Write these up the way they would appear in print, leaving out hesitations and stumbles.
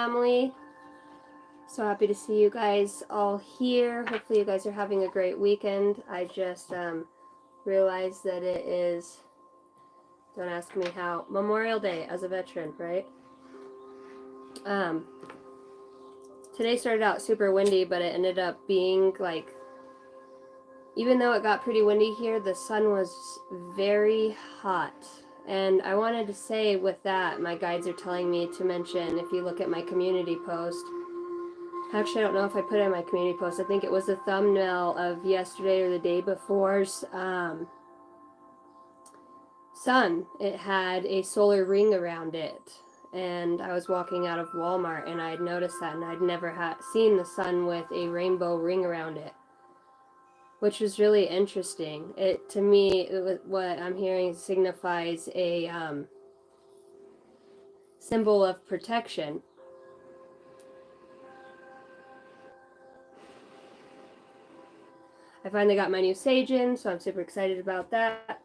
family. So happy to see you guys all here. Hopefully you guys are having a great weekend. I just realized that it is, don't ask me how, Memorial Day as a veteran, right? Today started out super windy, but it ended up being like, even though it got pretty windy here, the sun was very hot. And I wanted to say with that, my guides are telling me to mention, if you look at my community post, actually I don't know if I put it in my community post, I think it was the thumbnail of yesterday or the day before's sun. It had a solar ring around it. And I was walking out of Walmart and I had noticed that, and I'd never seen the sun with a rainbow ring around it, which was really interesting. To me, what I'm hearing signifies a symbol of protection. I finally got my new sage in, so I'm super excited about that.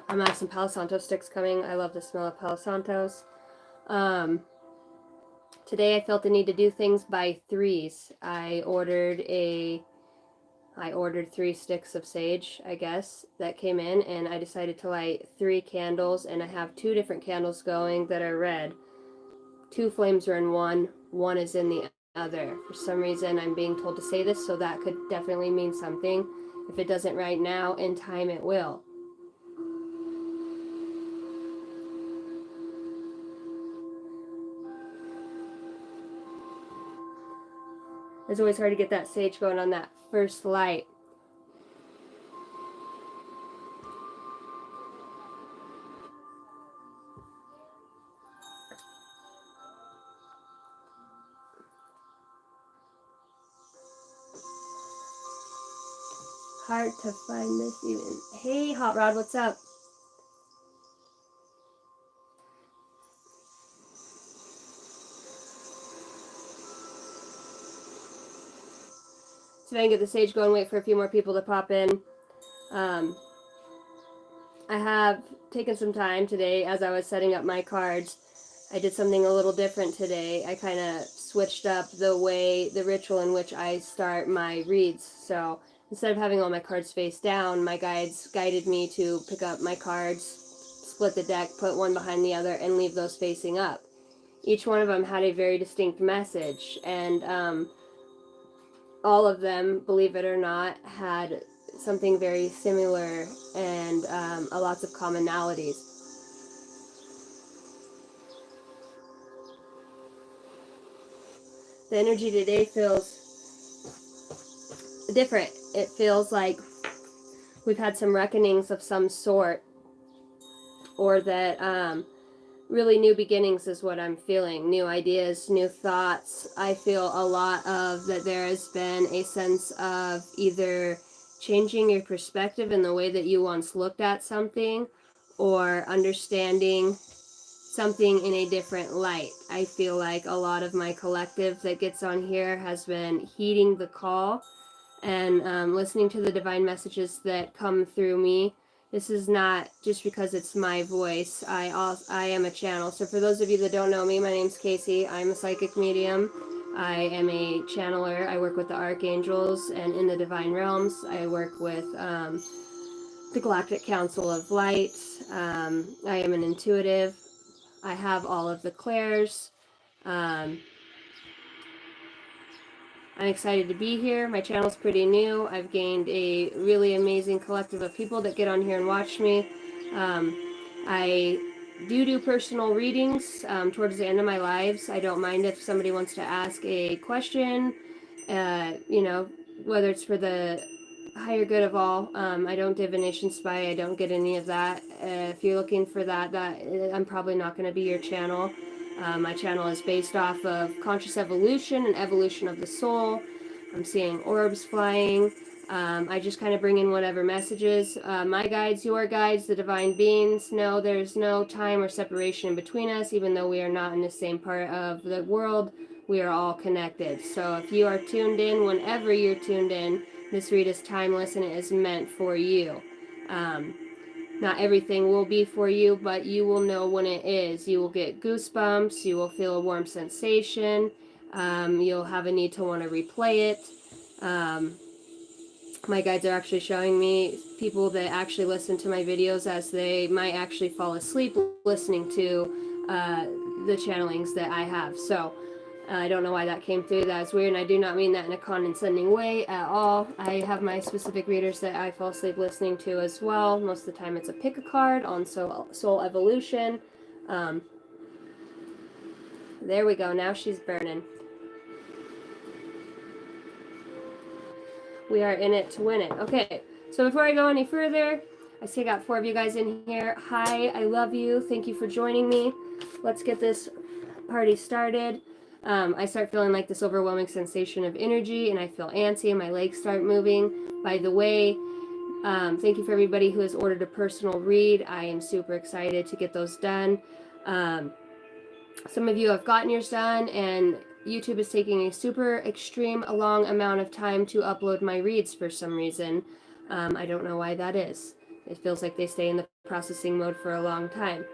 I'm gonna have some Palo Santo sticks coming. I love the smell of Palo Santos. Today I felt the need to do things by threes. I ordered 3 sticks of sage, I guess, that came in, and I decided to light 3 candles, and I have 2 different candles going that are red. 2 flames are in one is in the other. For some reason, I'm being told to say this, so that could definitely mean something. If it doesn't right now, in time it will. It's always hard to get that sage going on that first light. Hard to find this even. Hey, Hot Rod, what's up? So I can get the sage going, wait for a few more people to pop in. I have taken some time today as I was setting up my cards. I did something a little different today. I kind of switched up the ritual in which I start my reads. So instead of having all my cards face down, my guides guided me to pick up my cards, split the deck, put one behind the other, and leave those facing up. Each one of them had a very distinct message, and all of them, believe it or not, had something very similar and lots of commonalities. The energy today feels different. It feels like we've had some reckonings of some sort, or that really new beginnings is what I'm feeling. New ideas, new thoughts. I feel a lot of that there has been a sense of either changing your perspective in the way that you once looked at something, or understanding something in a different light. I feel like a lot of my collective that gets on here has been heeding the call and listening to the divine messages that come through me. This is not just because it's my voice. I am a channel. So for those of you that don't know me, my name's Casey. I'm a psychic medium. I am a channeler. I work with the archangels and in the divine realms. I work with the Galactic Council of Light. I am an intuitive. I have all of the clairs. I'm excited to be here. My channel's pretty new. I've gained a really amazing collective of people that get on here and watch me. I do personal readings towards the end of my lives. I don't mind if somebody wants to ask a question, whether it's for the higher good of all. I don't divination spy. I don't get any of that. If you're looking for that I'm probably not going to be your channel. My channel is based off of conscious evolution and evolution of the soul. I'm seeing orbs flying. I just kind of bring in whatever messages. My guides, your guides, the divine beings know there's no time or separation in between us, even though we are not in the same part of the world. We are all connected. So if you are tuned in, whenever you're tuned in, this read is timeless and it is meant for you. Not everything will be for you, but you will know when it is. You will get goosebumps. You will feel a warm sensation. You'll have a need to want to replay it. My guides are actually showing me people that actually listen to my videos as they might actually fall asleep listening to the channelings that I have. So I don't know why that came through. That's weird, and I do not mean that in a condescending way at all. I have my specific readers that I fall asleep listening to as well. Most of the time it's a pick a card on soul evolution. There we go. Now she's burning. We are in it to win it. Okay, so before I go any further, I see I got 4 of you guys in here. Hi, I love you. Thank you for joining me. Let's get this party started. I start feeling like this overwhelming sensation of energy, and I feel antsy, and my legs start moving. By the way, thank you for everybody who has ordered a personal read. I am super excited to get those done. Some of you have gotten yours done, and YouTube is taking a super extreme long amount of time to upload my reads for some reason. I don't know why that is. It feels like they stay in the processing mode for a long time.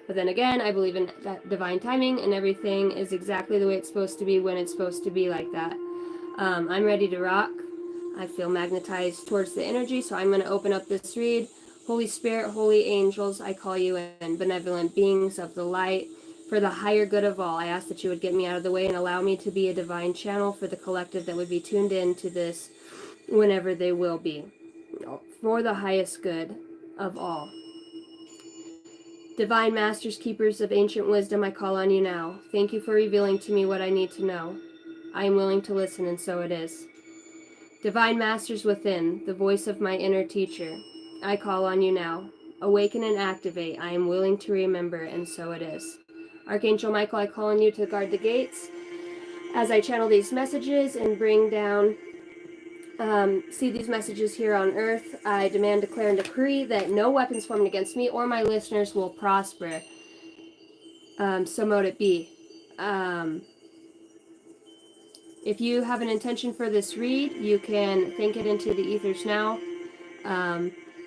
But then again, I believe in that divine timing, and everything is exactly the way it's supposed to be when it's supposed to be like that. I'm ready to rock. I feel magnetized towards the energy, so I'm going to open up this read. Holy Spirit, holy angels, I call you in, benevolent beings of the light, for the higher good of all. I ask that you would get me out of the way and allow me to be a divine channel for the collective that would be tuned in to this whenever they will be, for the highest good of all. Divine masters, keepers of ancient wisdom, I call on you now. Thank you for revealing to me what I need to know. I am willing to listen, and so it is. Divine masters within, the voice of my inner teacher, I call on you now. Awaken and activate. I am willing to remember, and so it is. Archangel Michael, I call on you to guard the gates as I channel these messages and bring down, see these messages here on earth. I demand, declare, and decree that no weapons formed against me or my listeners will prosper. So mote it be. If you have an intention for this read, you can think it into the ethers now.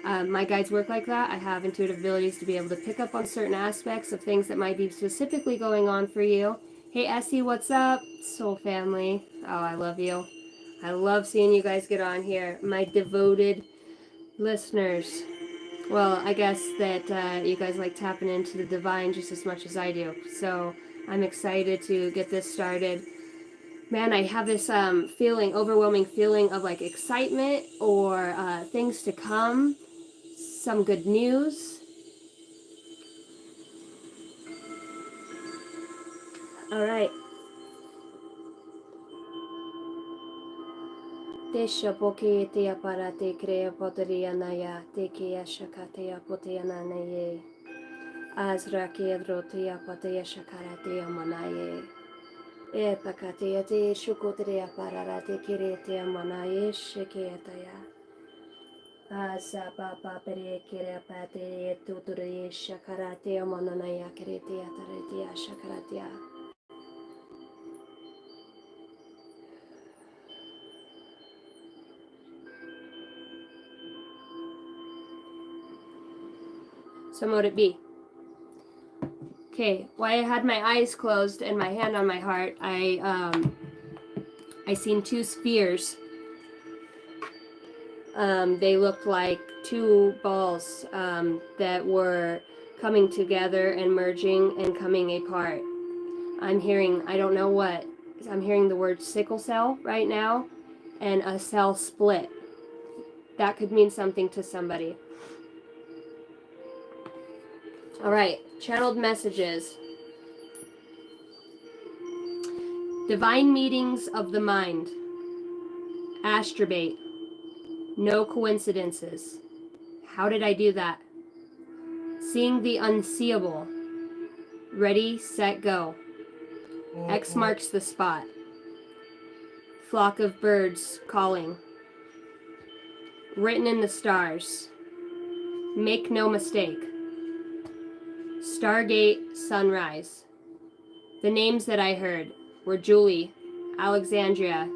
My guides work like that. I have intuitive abilities to be able to pick up on certain aspects of things that might be specifically going on for you. Hey Essie, what's up? Soul family. Oh, I love you. I love seeing you guys get on here. My devoted listeners. Well, I guess that you guys like tapping into the divine just as much as I do. So I'm excited to get this started. Man, I have this feeling, overwhelming feeling of like excitement or things to come, some good news. All right. Desha poke te apara te crea poteria naya te kia shakatea potea nanaye. Azra kedro te apatea shakaratea manaye. E pakatea te shukotea parara te kiretea manaye shekeataya. Asa papa pere kere pate tuturi shakaratea mananaya kiretea taretea shakaratea. So mote it be. Okay, while I had my eyes closed and my hand on my heart, I seen 2 spheres. They looked like 2 balls that were coming together and merging and coming apart. I'm hearing, I don't know what, I'm hearing the word sickle cell right now and a cell split. That could mean something to somebody. All right, channeled messages. Divine meetings of the mind. Astrobate. No coincidences. How did I do that? Seeing the unseeable. Ready, set, go. X marks the spot. Flock of birds calling. Written in the stars. Make no mistake. Stargate sunrise. The names that I heard were Julie, Alexandria,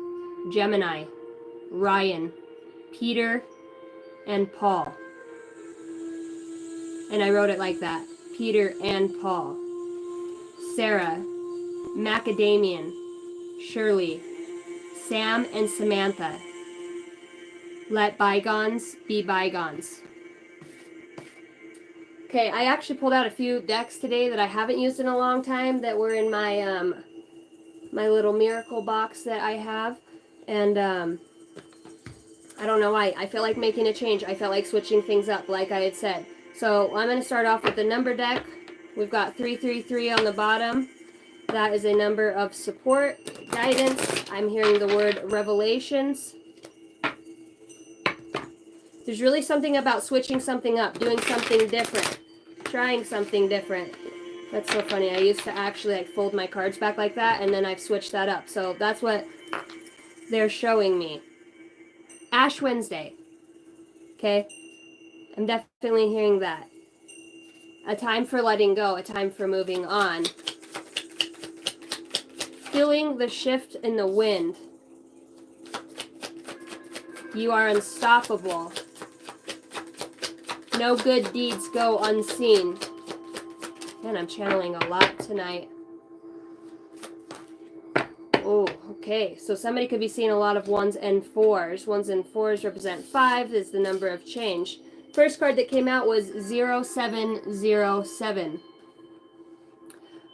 Gemini, Ryan, Peter, and Paul. And I wrote it like that. Peter and Paul. Sarah, Macadamian, Shirley, Sam and Samantha. Let bygones be bygones. Okay, I actually pulled out a few decks today that I haven't used in a long time that were in my my little miracle box that I have. And I don't know why. I feel like making a change. I felt like switching things up, like I had said. So I'm going to start off with the number deck. We've got 333 on the bottom. That is a number of support, guidance. I'm hearing the word revelations. There's really something about switching something up, doing something different, trying something different. That's so funny. I used to actually like fold my cards back like that, and then I've switched that up. So that's what they're showing me. Ash Wednesday. Okay? I'm definitely hearing that. A time for letting go, a time for moving on. Feeling the shift in the wind. You are unstoppable. No good deeds go unseen. Man, I'm channeling a lot tonight. Oh, okay. So somebody could be seeing a lot of 1s and 4s. 1s and 4s represent 5 is the number of change. First card that came out was 0707.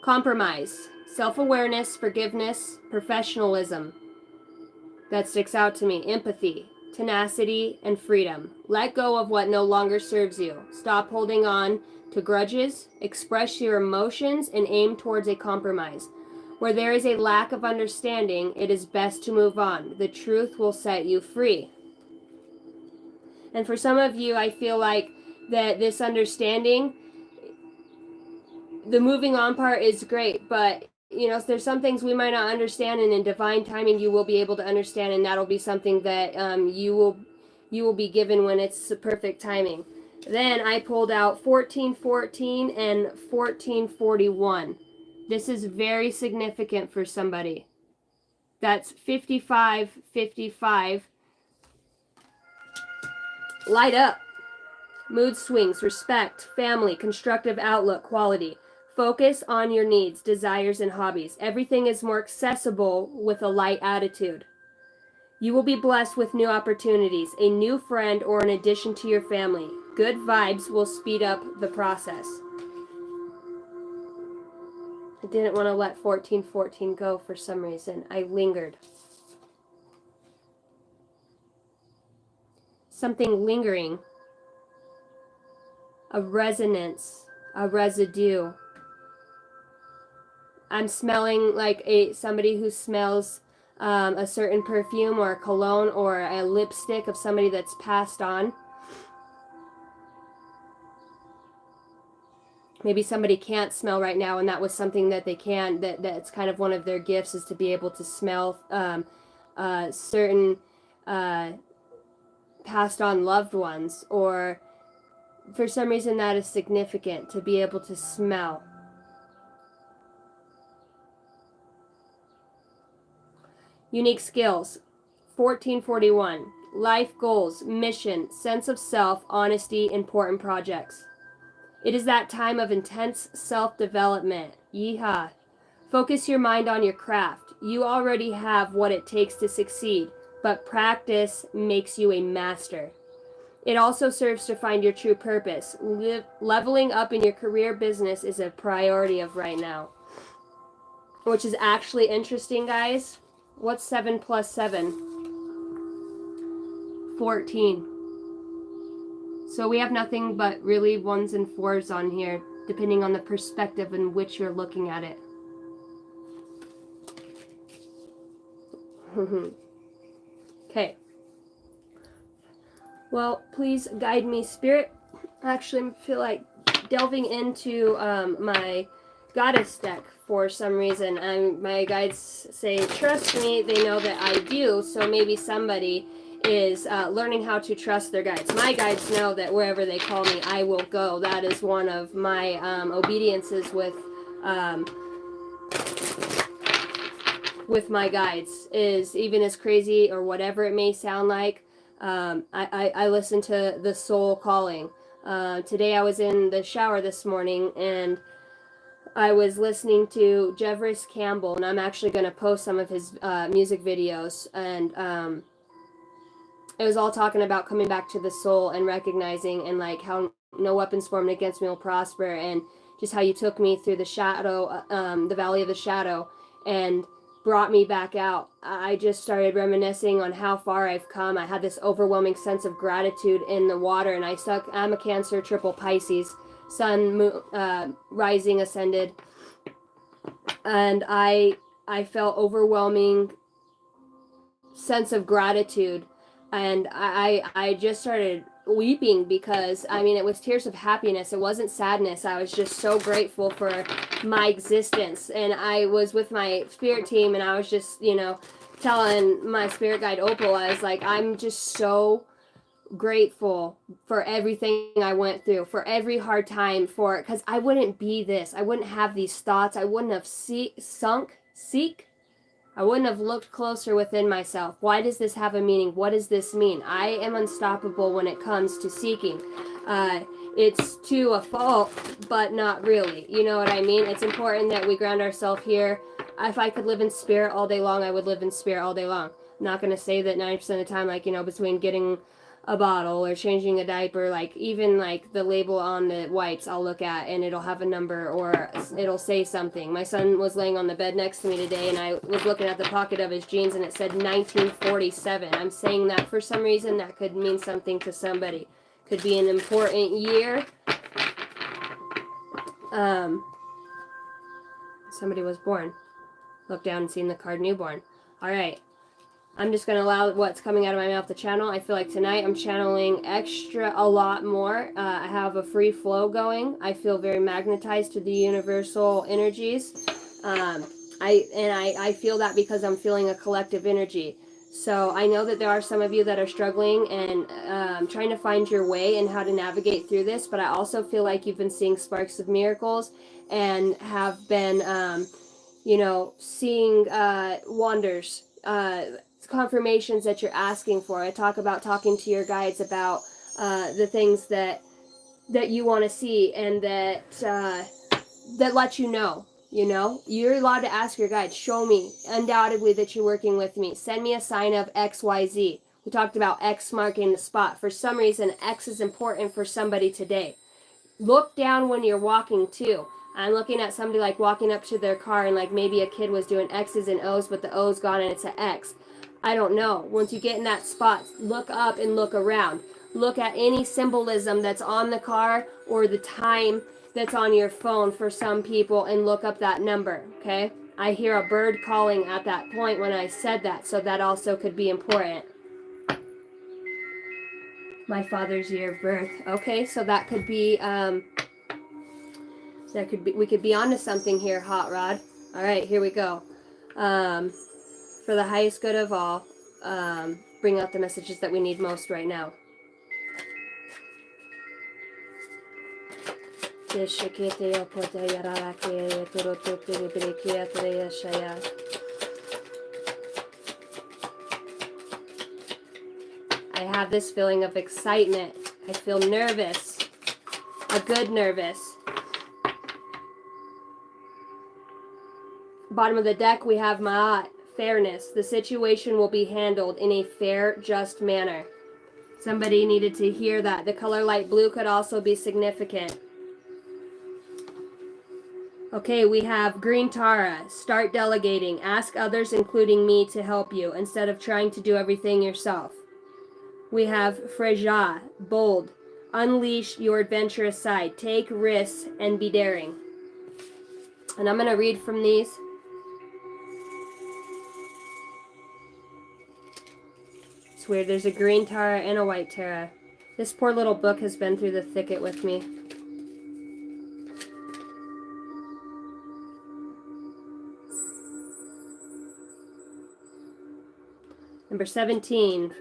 Compromise. Self-awareness, forgiveness, professionalism. That sticks out to me. Empathy, tenacity, and freedom. Let go of what no longer serves you. Stop holding on to grudges. Express your emotions and aim towards a compromise. Where there is a lack of understanding, it is best to move on. The truth will set you free. And for some of you, I feel like that this understanding, the moving on part is great, but you know, there's some things we might not understand, and in divine timing you will be able to understand, and that'll be something that you will be given when it's the perfect timing. Then I pulled out 1414 and 1441. This is very significant for somebody. That's 5555. Light up. Mood swings, respect, family, constructive outlook, quality. Focus on your needs, desires, and hobbies. Everything is more accessible with a light attitude. You will be blessed with new opportunities, a new friend, or an addition to your family. Good vibes will speed up the process. I didn't want to let 1414 go for some reason. I lingered. Something lingering. A resonance, a residue. I'm smelling like somebody who smells a certain perfume or a cologne or a lipstick of somebody that's passed on. Maybe somebody can't smell right now, and that was something that they can, that's kind of one of their gifts, is to be able to smell certain passed on loved ones, or for some reason that is significant, to be able to smell. Unique skills. 1441. Life goals, mission, sense of self, honesty, important projects. It is that time of intense self-development. Yeehaw. Focus your mind on your craft. You already have what it takes to succeed, but practice makes you a master. It also serves to find your true purpose. Leveling up in your career business is a priority of right now. Which is actually interesting, guys. What's 7 plus 7? 14. So we have nothing but really 1s and 4s on here, depending on the perspective in which you're looking at it. Okay. Well, please guide me, Spirit. Actually, I feel like delving into my goddess deck for some reason. My guides say, trust me, they know that I do, so maybe somebody is learning how to trust their guides. My guides know that wherever they call me, I will go. That is one of my obediences with my guides, is even as crazy or whatever it may sound like, I listen to the soul calling. Today I was in the shower this morning, and I was listening to Jeffress Campbell, and I'm actually going to post some of his music videos, and it was all talking about coming back to the soul and recognizing, and like how no weapons formed against me will prosper, and just how you took me through the shadow, the valley of the shadow, and brought me back out. I just started reminiscing on how far I've come. I had this overwhelming sense of gratitude in the water, and I'm a Cancer, triple Pisces, sun, moon, rising, ascended, and I felt overwhelming sense of gratitude, and I just started weeping, because I mean, it was tears of happiness. It wasn't sadness. I was just so grateful for my existence. And I was with my spirit team, and I was just, telling my spirit guide Opal, I was like, I'm just so grateful for everything I went through, for every hard time, because I wouldn't be this. I wouldn't have these thoughts. I wouldn't have seek. I wouldn't have looked closer within myself. Why does this have a meaning? What does this mean? I am unstoppable when it comes to seeking. It's to a fault, but not really. You know what I mean? It's important that we ground ourselves here. If I could live in spirit all day long, I would live in spirit all day long. I'm not going to say that 90% of the time, like, between getting a bottle or changing a diaper, like even like the label on the wipes, I'll look at, and it'll have a number or it'll say something. My son was laying on the bed next to me today, and I was looking at the pocket of his jeans, and it said 1947. I'm saying that for some reason that could mean something to somebody. Could be an important year. Somebody was born. Look down and seen the card newborn. All right. I'm just going to allow what's coming out of my mouth to channel. I feel like tonight I'm channeling a lot more. I have a free flow going. I feel very magnetized to the universal energies. I feel that because I'm feeling a collective energy. So I know that there are some of you that are struggling and trying to find your way and how to navigate through this, but I also feel like you've been seeing sparks of miracles and have been, seeing wonders, confirmations that you're asking for. I talk about talking to your guides about the things that you want to see, and that let you know. You're allowed to ask your guides, show me undoubtedly that you're working with me. Send me a sign of XYZ. We talked about X marking the spot. For some reason, X is important for somebody today. Look down when you're walking too. I'm looking at somebody like walking up to their car, and like maybe a kid was doing X's and O's, but the O's gone and it's an X. I don't know. Once you get in that spot, look up and look around. Look at any symbolism that's on the car or the time that's on your phone for some people, and look up that number, okay? I hear a bird calling at that point when I said that, so that also could be important. My father's year of birth. Okay, so that could be, we could be onto something here, Hot Rod. All right, here we go. For the highest good of all, bring out the messages that we need most right now. I have this feeling of excitement. I feel nervous, a good nervous. Bottom of the deck, we have Ma'at, fairness. The situation will be handled in a fair, just manner. Somebody needed to hear that. The color light blue could also be significant. Okay, we have Green Tara. Start delegating. Ask others, including me, to help you instead of trying to do everything yourself. We have Freja. Bold. Unleash your adventurous side. Take risks and be daring. And I'm going to read from these. It's weird. There's a green Tara and a white Tara. This poor little book has been through the thicket with me. Number 17.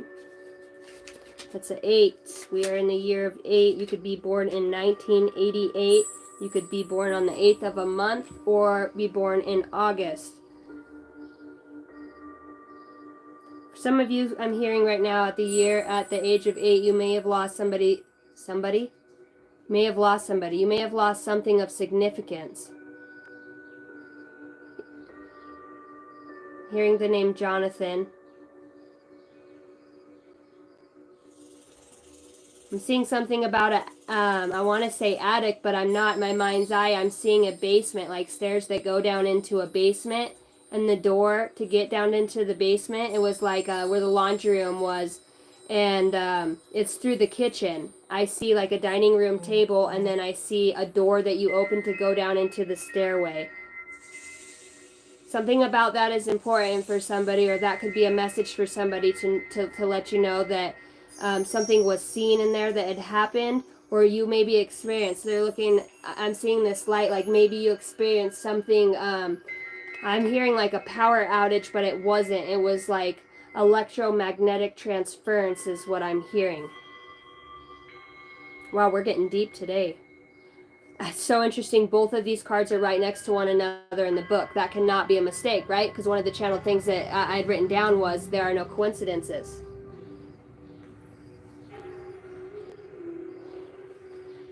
That's an 8. We are in the year of 8. You could be born in 1988. You could be born on the 8th of a month or be born in August. For Some of you, I'm hearing right now at the age of 8, you may have lost somebody. You may have lost somebody. You may have lost something of significance. Hearing the name Jonathan. I'm seeing something about I want to say attic, but I'm not. In my mind's eye, I'm seeing a basement, like stairs that go down into a basement. And the door to get down into the basement, it was like where the laundry room was. And it's through the kitchen. I see like a dining room table, and then I see a door that you open to go down into the stairway. Something about that is important for somebody, or that could be a message for somebody to let you know that something was seen in there that had happened, or you maybe experienced. I'm seeing this light, like maybe you experienced something. I'm hearing like a power outage, but it wasn't. It was like electromagnetic transference is what I'm hearing. Wow, we're getting deep today. It's so interesting. Both of these cards are right next to one another in the book. That cannot be a mistake, right? Because one of the channel things that I'd written down was there are no coincidences.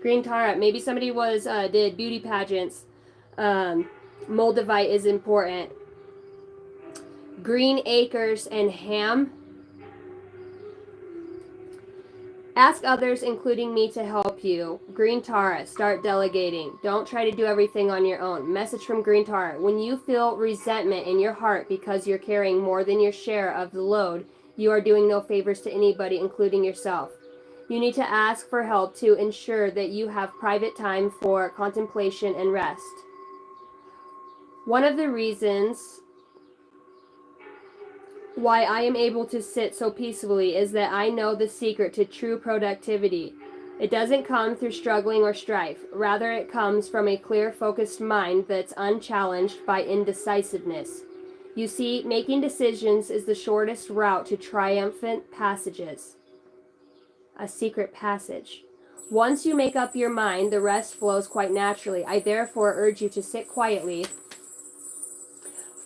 Green Tarot. Maybe somebody did beauty pageants. Moldavite is important. Green acres and ham. Ask others, including me, to help you. Green Tara, start delegating. Don't try to do everything on your own. Message from Green Tara. When you feel resentment in your heart because you're carrying more than your share of the load, you are doing no favors to anybody, including yourself. You need to ask for help to ensure that you have private time for contemplation and rest. One of the reasons why I am able to sit so peacefully is that I know the secret to true productivity. It doesn't come through struggling or strife. Rather, it comes from a clear, focused mind that's unchallenged by indecisiveness. You see, making decisions is the shortest route to triumphant passages. A secret passage. Once you make up your mind, the rest flows quite naturally. I therefore urge you to sit quietly.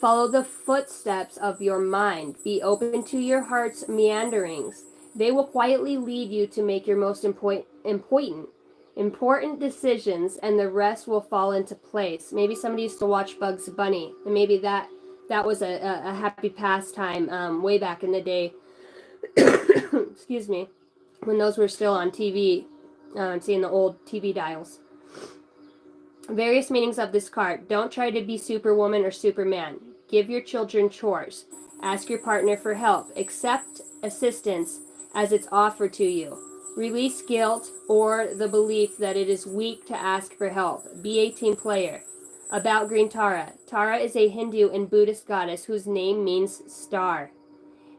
Follow the footsteps of your mind. Be open to your heart's meanderings. They will quietly lead you to make your most important decisions, and the rest will fall into place. Maybe somebody used to watch Bugs Bunny, and maybe that was a happy pastime way back in the day. Excuse me, when those were still on TV. I'm seeing the old TV dials. Various meanings of this card. Don't try to be Superwoman or Superman. Give your children chores. Ask your partner for help. Accept assistance as it's offered to you. Release guilt or the belief that it is weak to ask for help. Be a team player. About Green Tara. Tara is a Hindu and Buddhist goddess whose name means star.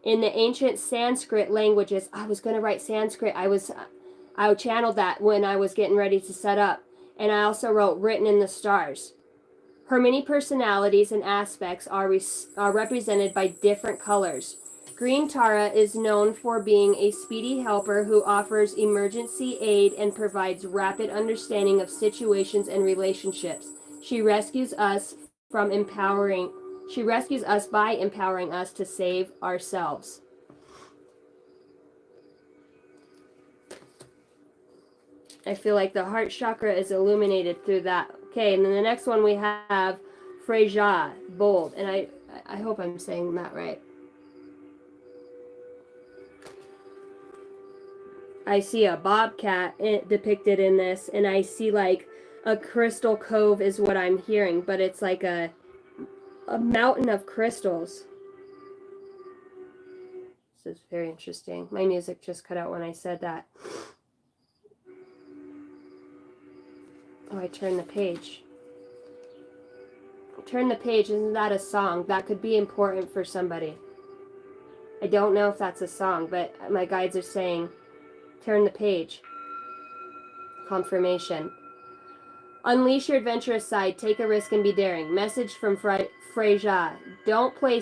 In the ancient Sanskrit languages, I was going to write Sanskrit. I channeled that when I was getting ready to set up. And I also wrote written in the stars. Her many personalities and aspects are represented by different colors. Green Tara is known for being a speedy helper who offers emergency aid and provides rapid understanding of situations and relationships. She rescues us by empowering us to save ourselves. I feel like the heart chakra is illuminated through that. Okay, and then the next one we have Freja, bold. And I hope I'm saying that right. I see a bobcat depicted in this, and I see like a crystal cove is what I'm hearing, but it's like a mountain of crystals. This is very interesting. My music just cut out when I said that. Oh, I turned the page. Turn the page, isn't that a song? That could be important for somebody. I don't know if that's a song, but my guides are saying, turn the page. Confirmation. Unleash your adventurous side, take a risk and be daring. Message from Freja. Don't play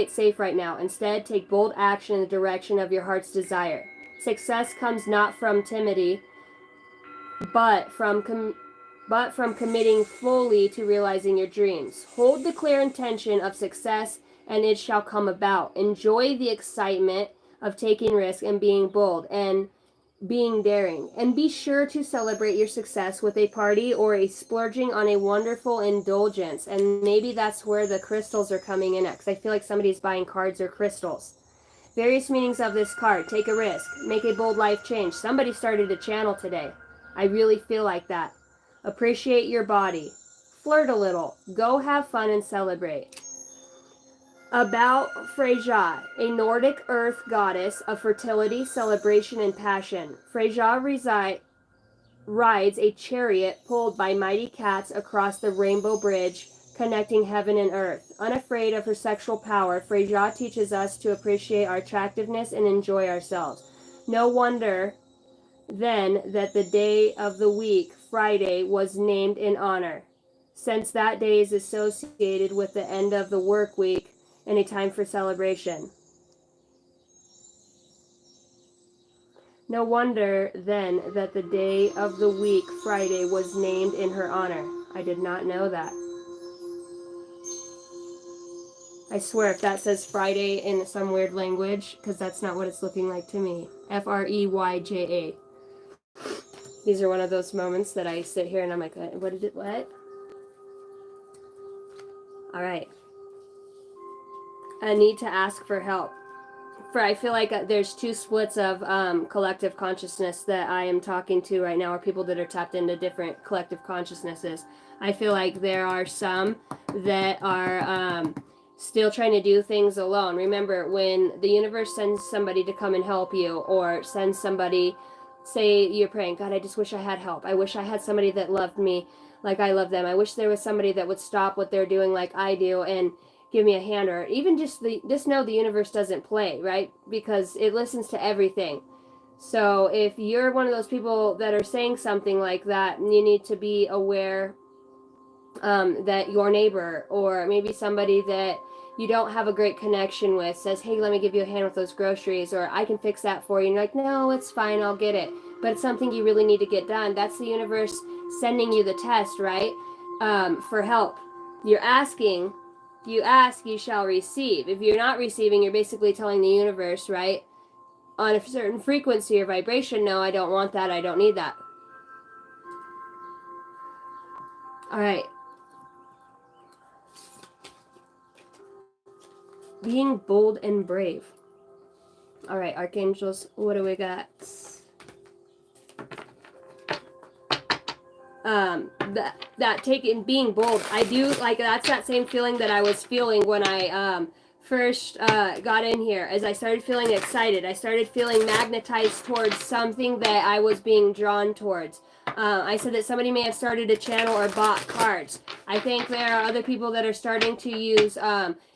it safe right now. Instead, take bold action in the direction of your heart's desire. Success comes not from timidity, but from committing fully to realizing your dreams. Hold the clear intention of success and it shall come about. Enjoy the excitement of taking risk and being bold and being daring. And be sure to celebrate your success with a party or a splurging on a wonderful indulgence. And maybe that's where the crystals are coming in at, because I feel like somebody's buying cards or crystals. Various meanings of this card. Take a risk. Make a bold life change. Somebody started a channel today. I really feel like that. Appreciate your body. Flirt a little. Go have fun and celebrate. About Freyja, a Nordic earth goddess of fertility, celebration, and passion. Freyja rides a chariot pulled by mighty cats across the rainbow bridge connecting heaven and earth. Unafraid of her sexual power, Freyja teaches us to appreciate our attractiveness and enjoy ourselves. No wonder, then, that the day of the week, Friday, was named in honor, since that day is associated with the end of the work week and a time for celebration. No wonder, then, that the day of the week, Friday, was named in her honor. I did not know that. I swear if that says Friday in some weird language, because that's not what it's looking like to me. Freyja. These are one of those moments that I sit here and I'm like, what? All right. I need to ask for help. I feel like there's two splits of collective consciousness that I am talking to right now, or people that are tapped into different collective consciousnesses. I feel like there are some that are still trying to do things alone. Remember, when the universe sends somebody to come and help you, or sends somebody, say you're praying, God, I just wish I had help. I wish I had somebody that loved me like I love them. I wish there was somebody that would stop what they're doing like I do and give me a hand, or even just know the universe doesn't play, right? Because it listens to everything. So if you're one of those people that are saying something like that, you need to be aware that your neighbor, or maybe somebody that you don't have a great connection with, says, hey, let me give you a hand with those groceries, or I can fix that for you. And you're like, no, it's fine, I'll get it. But it's something you really need to get done. That's the universe sending you the test, right? For help. You're asking, you ask, you shall receive. If you're not receiving, you're basically telling the universe, right, on a certain frequency or vibration, no, I don't want that, I don't need that. All right. Being bold and brave. All right, archangels, what do we got? That taking, being bold, I do like, that's that same feeling that I was feeling when I first got in here. As I started feeling excited, I started feeling magnetized towards something that I was being drawn towards. I said that somebody may have started a channel or bought cards. I think there are other people that are starting to use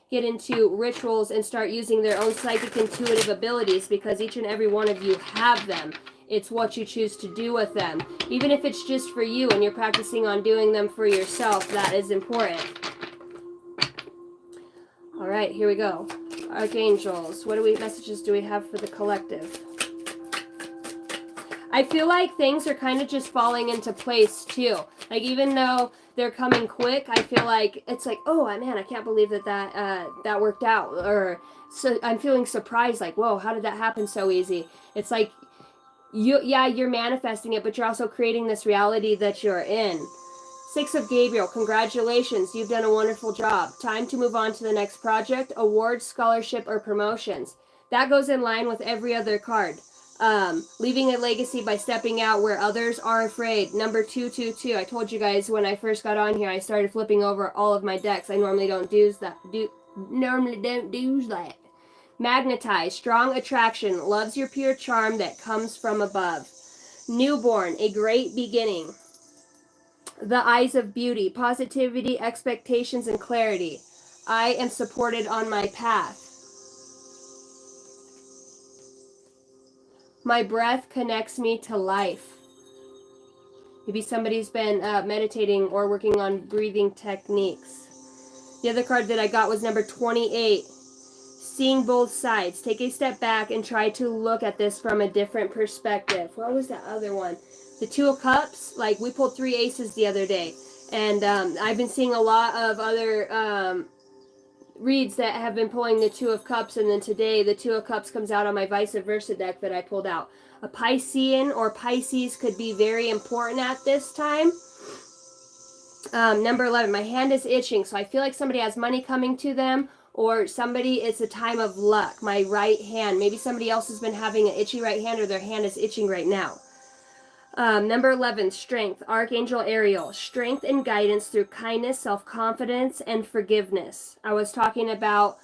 get into rituals and start using their own psychic intuitive abilities, because each and every one of you have them. It's what you choose to do with them. Even if it's just for you and you're practicing on doing them for yourself, that is important. All right, here we go. Archangels, what messages do we have for the collective? I feel like things are kind of just falling into place too. Like, even though they're coming quick, I feel like it's like, oh man, I can't believe that worked out. Or so I'm feeling surprised, like, whoa, how did that happen so easy? It's like, you're manifesting it, but you're also creating this reality that you're in. Six of Gabriel, congratulations, you've done a wonderful job. Time to move on to the next project, award, scholarship, or promotions. That goes in line with every other card. Leaving a legacy by stepping out where others are afraid. Number 222. I told you guys when I first got on here, I started flipping over all of my decks. I normally don't do that. Magnetize, strong attraction, loves your pure charm that comes from above. Newborn, a great beginning. The eyes of beauty, positivity, expectations, and clarity. I am supported on my path. My breath connects me to life. Maybe somebody's been meditating or working on breathing techniques. The other card that I got was number 28. Seeing both sides. Take a step back and try to look at this from a different perspective. What was that other one? The Two of Cups. Like, we pulled 3 aces the other day. And I've been seeing a lot of other reads that have been pulling the Two of Cups, and then today the Two of Cups comes out on my vice versa deck that I pulled out. A Piscean or Pisces could be very important at this time. Number 11, my hand is itching, so I feel like somebody has money coming to them, or somebody, it's a time of luck. My right hand, maybe somebody else has been having an itchy right hand, or their hand is itching right now. Number 11, strength, Archangel Ariel, strength and guidance through kindness, self-confidence, and forgiveness. I was talking about,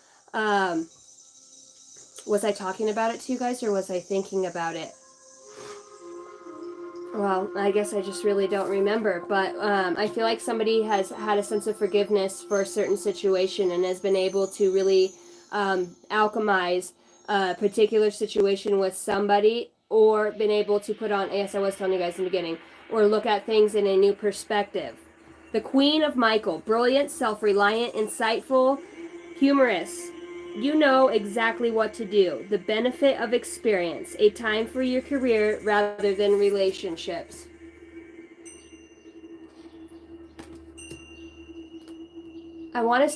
was I talking about it to you guys, or was I thinking about it? Well, I guess I just really don't remember, but I feel like somebody has had a sense of forgiveness for a certain situation and has been able to really alchemize a particular situation with somebody, or been able to put on, yes, I was telling you guys in the beginning, or look at things in a new perspective. The Queen of Michael, brilliant, self-reliant, insightful, humorous. You know exactly what to do. The benefit of experience. A time for your career rather than relationships. I wanted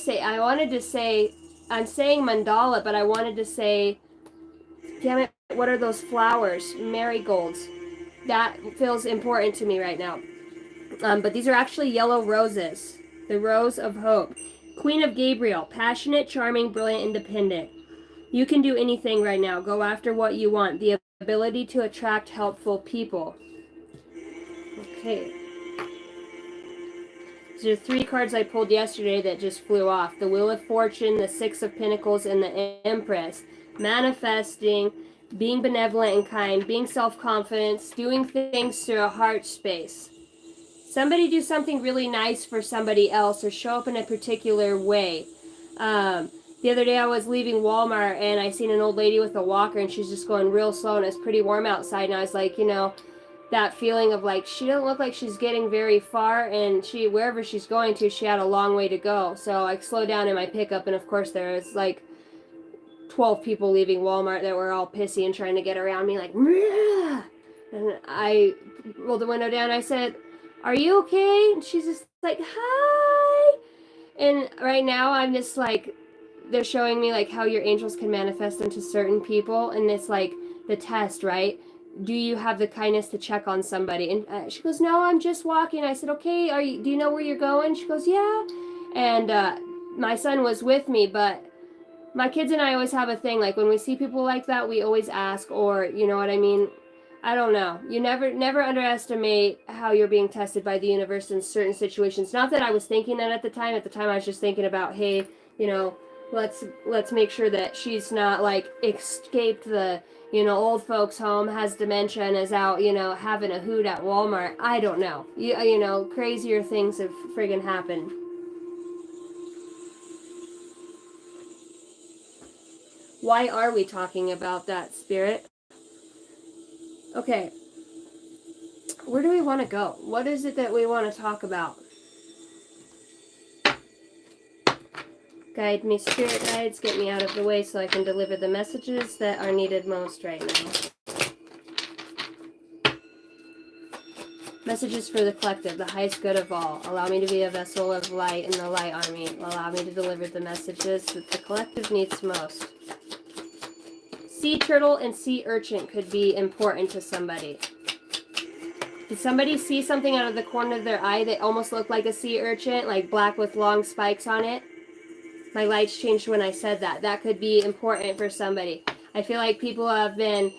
to say, I'm saying mandala, but I wanted to say, damn it, what are those flowers? Marigolds. That feels important to me right now. But these are actually yellow roses. The rose of hope. Queen of Gabriel, passionate, charming, brilliant, independent. You can do anything right now. Go after what you want. The ability to attract helpful people. Okay. These are 3 cards I pulled yesterday that just flew off. The Wheel of Fortune, the Six of Pentacles, and the Empress. Manifesting, being benevolent and kind, being self-confident, doing things through a heart space. Somebody do something really nice for somebody else, or show up in a particular way. The other day I was leaving Walmart and I seen an old lady with a walker, and she's just going real slow, and it's pretty warm outside, and I was like, you know, that feeling of like, she doesn't look like she's getting very far, and wherever she's going to, she had a long way to go. So I slowed down in my pickup, and of course there was like 12 people leaving Walmart that were all pissy and trying to get around me like, Mrrr! And I rolled the window down. I said, "Are you okay?" And she's just like, "Hi." And right now I'm just like, they're showing me like how your angels can manifest into certain people, and it's like the test, right? Do you have the kindness to check on somebody? And she goes, "No, I'm just walking." I said, "Okay, do you know where you're going?" She goes, "Yeah." And my son was with me, but my kids and I always have a thing, like when we see people like that, we always ask, or you know what I mean? I don't know. You never underestimate how you're being tested by the universe in certain situations. Not that I was thinking that at the time. At the time I was just thinking about, hey, you know, let's make sure that she's not like escaped the, you know, old folks home, has dementia, and is out, you know, having a hoot at Walmart. I don't know. You know, crazier things have friggin' happened. Why are we talking about that, Spirit? Okay. Where do we want to go? What is it that we want to talk about? Guide me, Spirit guides. Get me out of the way so I can deliver the messages that are needed most right now. Messages for the collective, the highest good of all. Allow me to be a vessel of light in the light army. Allow me to deliver the messages that the collective needs most. Sea turtle and sea urchin could be important to somebody. Did somebody see something out of the corner of their eye that almost looked like a sea urchin, like black with long spikes on it? My lights changed when I said that. That could be important for somebody. I feel like people have been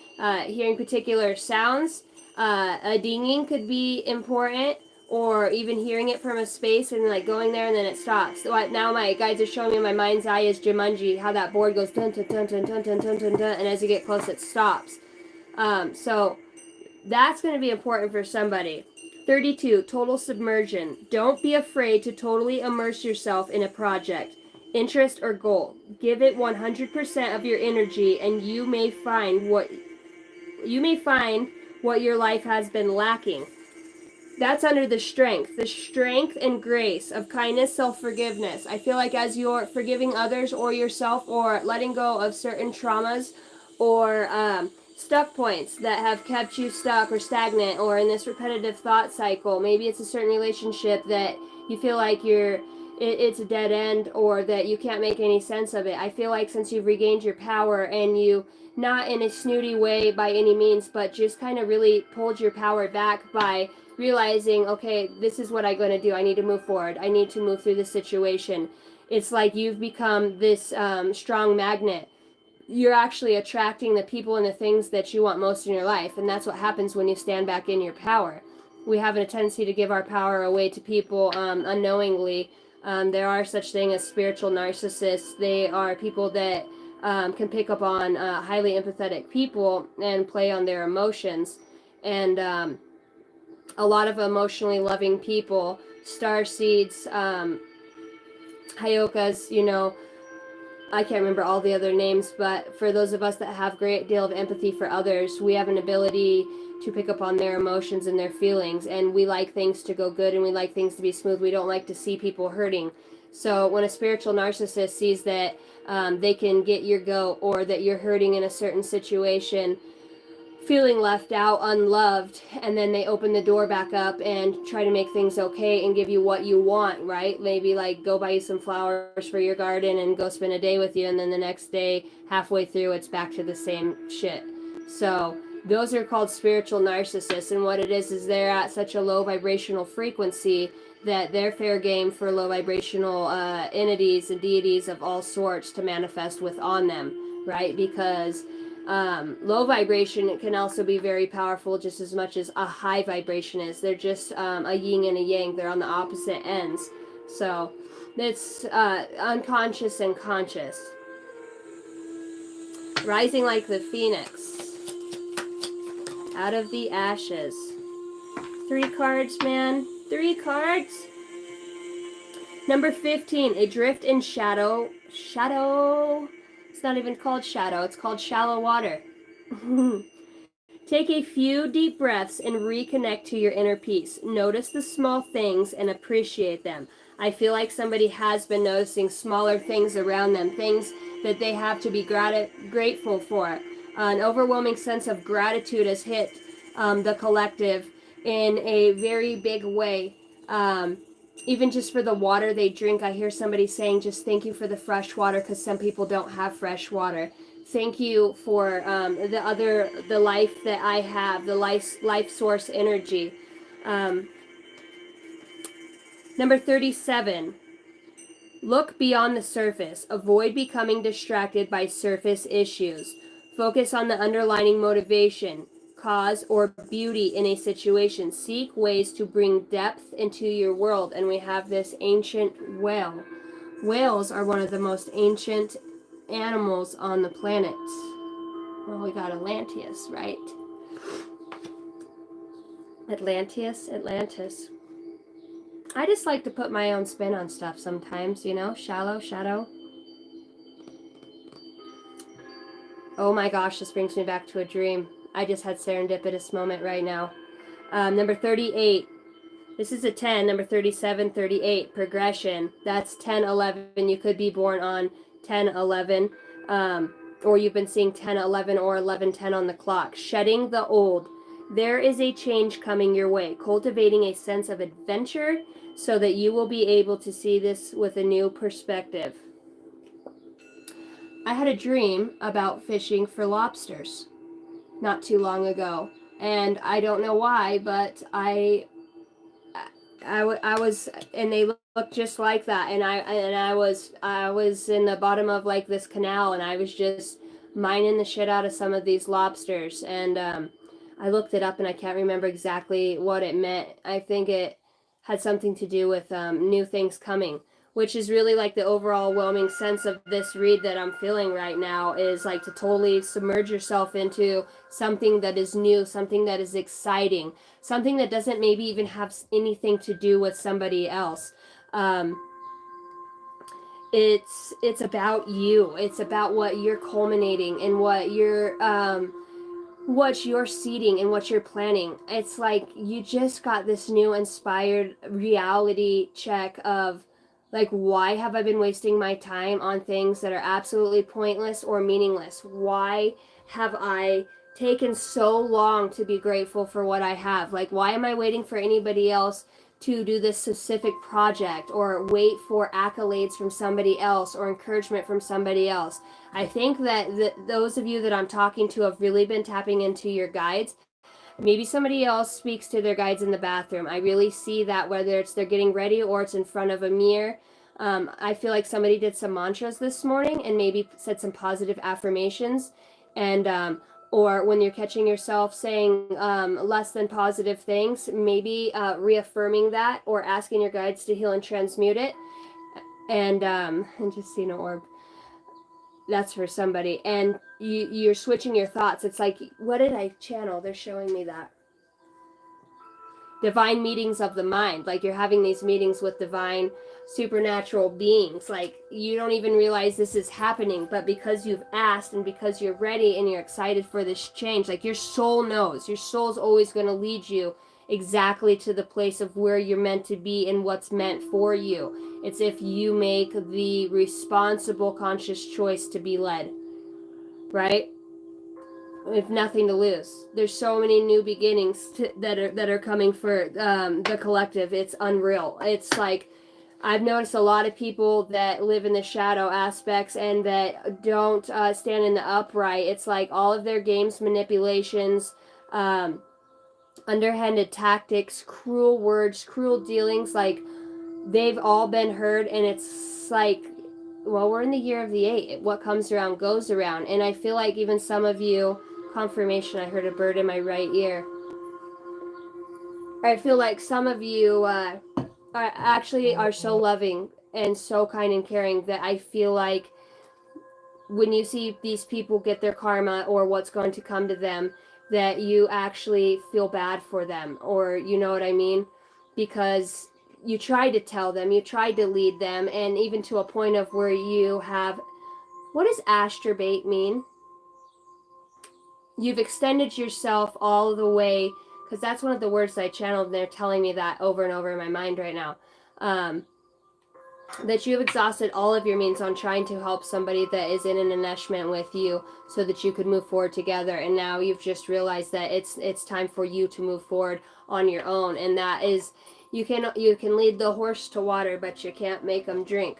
hearing particular sounds. A dinging could be important, or even hearing it from a space and like going there and then it stops. So now my guides are showing me in my mind's eye is Jumanji, how that board goes dun dun dun dun dun dun dun dun, dun, and as you get close it stops. So that's going to be important for somebody. 32, total submersion. Don't be afraid to totally immerse yourself in a project, interest, or goal. Give it 100% of your energy, and you may find what your life has been lacking. That's under the strength and grace of kindness, self-forgiveness. I feel like as you're forgiving others or yourself, or letting go of certain traumas or stuck points that have kept you stuck or stagnant or in this repetitive thought cycle. Maybe it's a certain relationship that you feel like it's a dead end, or that you can't make any sense of it. I feel like since you've regained your power, and you, not in a snooty way by any means, but just kind of really pulled your power back by realizing, okay, this is what I'm going to do. I need to move forward. I need to move through this situation. It's like you've become this strong magnet. You're actually attracting the people and the things that you want most in your life. And that's what happens when you stand back in your power. We have a tendency to give our power away to people unknowingly. There are such things as spiritual narcissists. They are people that can pick up on highly empathetic people and play on their emotions. And a lot of emotionally loving people, star seeds, Hyokas, you know, I can't remember all the other names, but for those of us that have a great deal of empathy for others, we have an ability to pick up on their emotions and their feelings, and we like things to go good, and we like things to be smooth. We don't like to see people hurting. So when a spiritual narcissist sees that they can get your goat, or that you're hurting in a certain situation, feeling left out, unloved, and then they open the door back up and try to make things okay and give you what you want, right? Maybe like go buy you some flowers for your garden and go spend a day with you, and then the next day, halfway through, it's back to the same shit. So those are called spiritual narcissists, and what it is they're at such a low vibrational frequency that they're fair game for low vibrational entities and deities of all sorts to manifest with on them, right? Because low vibration can also be very powerful, just as much as a high vibration is. They're just a yin and a yang. They're on the opposite ends. So it's unconscious and conscious. Rising like the phoenix out of the ashes. 3 cards, man. 3 cards. Number 15, adrift in shadow. It's not even called shadow. It's called shallow water. Take a few deep breaths and reconnect to your inner peace. Notice the small things and appreciate them. I feel like somebody has been noticing smaller things around them, things that they have to be grateful for. An overwhelming sense of gratitude has hit the collective in a very big way. Even just for the water they drink, I hear somebody saying, just thank you for the fresh water, because some people don't have fresh water. Thank you for the life that I have, the life source energy. Number 37, look beyond the surface. Avoid becoming distracted by surface issues. Focus on the underlying motivation, cause, or beauty in a situation. Seek ways to bring depth into your world. And we have this ancient whale. Whales are one of the most ancient animals on the planet. Well, we got Atlantis, right? Atlantis. I just like to put my own spin on stuff sometimes, you know? Shallow, shadow. Oh my gosh, this brings me back to a dream. I just had serendipitous moment right now. Number 38. This is a 10. Number 37, 38. Progression. That's 10, 11. You could be born on 10, 11. Or you've been seeing 10, 11 or 11, 10 on the clock. Shedding the old. There is a change coming your way. Cultivating a sense of adventure so that you will be able to see this with a new perspective. I had a dream about fishing for lobsters not too long ago, and I don't know why, but I was, and they looked just like that, and I was in the bottom of like this canal, and I was just mining the shit out of some of these lobsters, and I looked it up, and I can't remember exactly what it meant. I think it had something to do with new things coming, which is really like the overwhelming sense of this read that I'm feeling right now, is like to totally submerge yourself into something that is new, something that is exciting, something that doesn't maybe even have anything to do with somebody else. It's about you. It's about what you're culminating and what you're seeding and what you're planning. It's like you just got this new inspired reality check of like, why have I been wasting my time on things that are absolutely pointless or meaningless? Why have I taken so long to be grateful for what I have? Like, why am I waiting for anybody else to do this specific project or wait for accolades from somebody else or encouragement from somebody else. I think that those of you that I'm talking to have really been tapping into your guides. Maybe somebody else speaks to their guides in the bathroom. I really see that, whether it's they're getting ready or it's in front of a mirror. I feel like somebody did some mantras this morning and maybe said some positive affirmations. And or when you're catching yourself saying less than positive things, maybe reaffirming that or asking your guides to heal and transmute it. And just seeing an orb. That's for somebody. And you're switching your thoughts. It's like, what did I channel? They're showing me that. Divine meetings of the mind. Like you're having these meetings with divine supernatural beings. Like you don't even realize this is happening, but because you've asked and because you're ready and you're excited for this change, like your soul knows. Your soul's always going to lead you exactly to the place of where you're meant to be and what's meant for you. It's if you make the responsible, conscious choice to be led, right? With nothing to lose. There's so many new beginnings that are coming for the collective. It's unreal. It's like I've noticed a lot of people that live in the shadow aspects and that don't stand in the upright. It's like all of their games, manipulations, underhanded tactics, cruel words, cruel dealings, like they've all been heard. And it's like, well, we're in the year of the 8. What comes around goes around. And I feel like even some of you, confirmation, I heard a bird in my right ear. I feel like some of you are so loving and so kind and caring that I feel like when you see these people get their karma or what's going to come to them, that you actually feel bad for them, or you know what I mean? Because you tried to tell them, you tried to lead them, and even to a point of where you have, what does astrobate mean? You've extended yourself all the way, because that's one of the words that I channeled, and they're telling me that over and over in my mind right now. That you've exhausted all of your means on trying to help somebody that is in an enmeshment with you so that you could move forward together. And now you've just realized that it's time for you to move forward on your own. And that is, you can lead the horse to water, but you can't make them drink.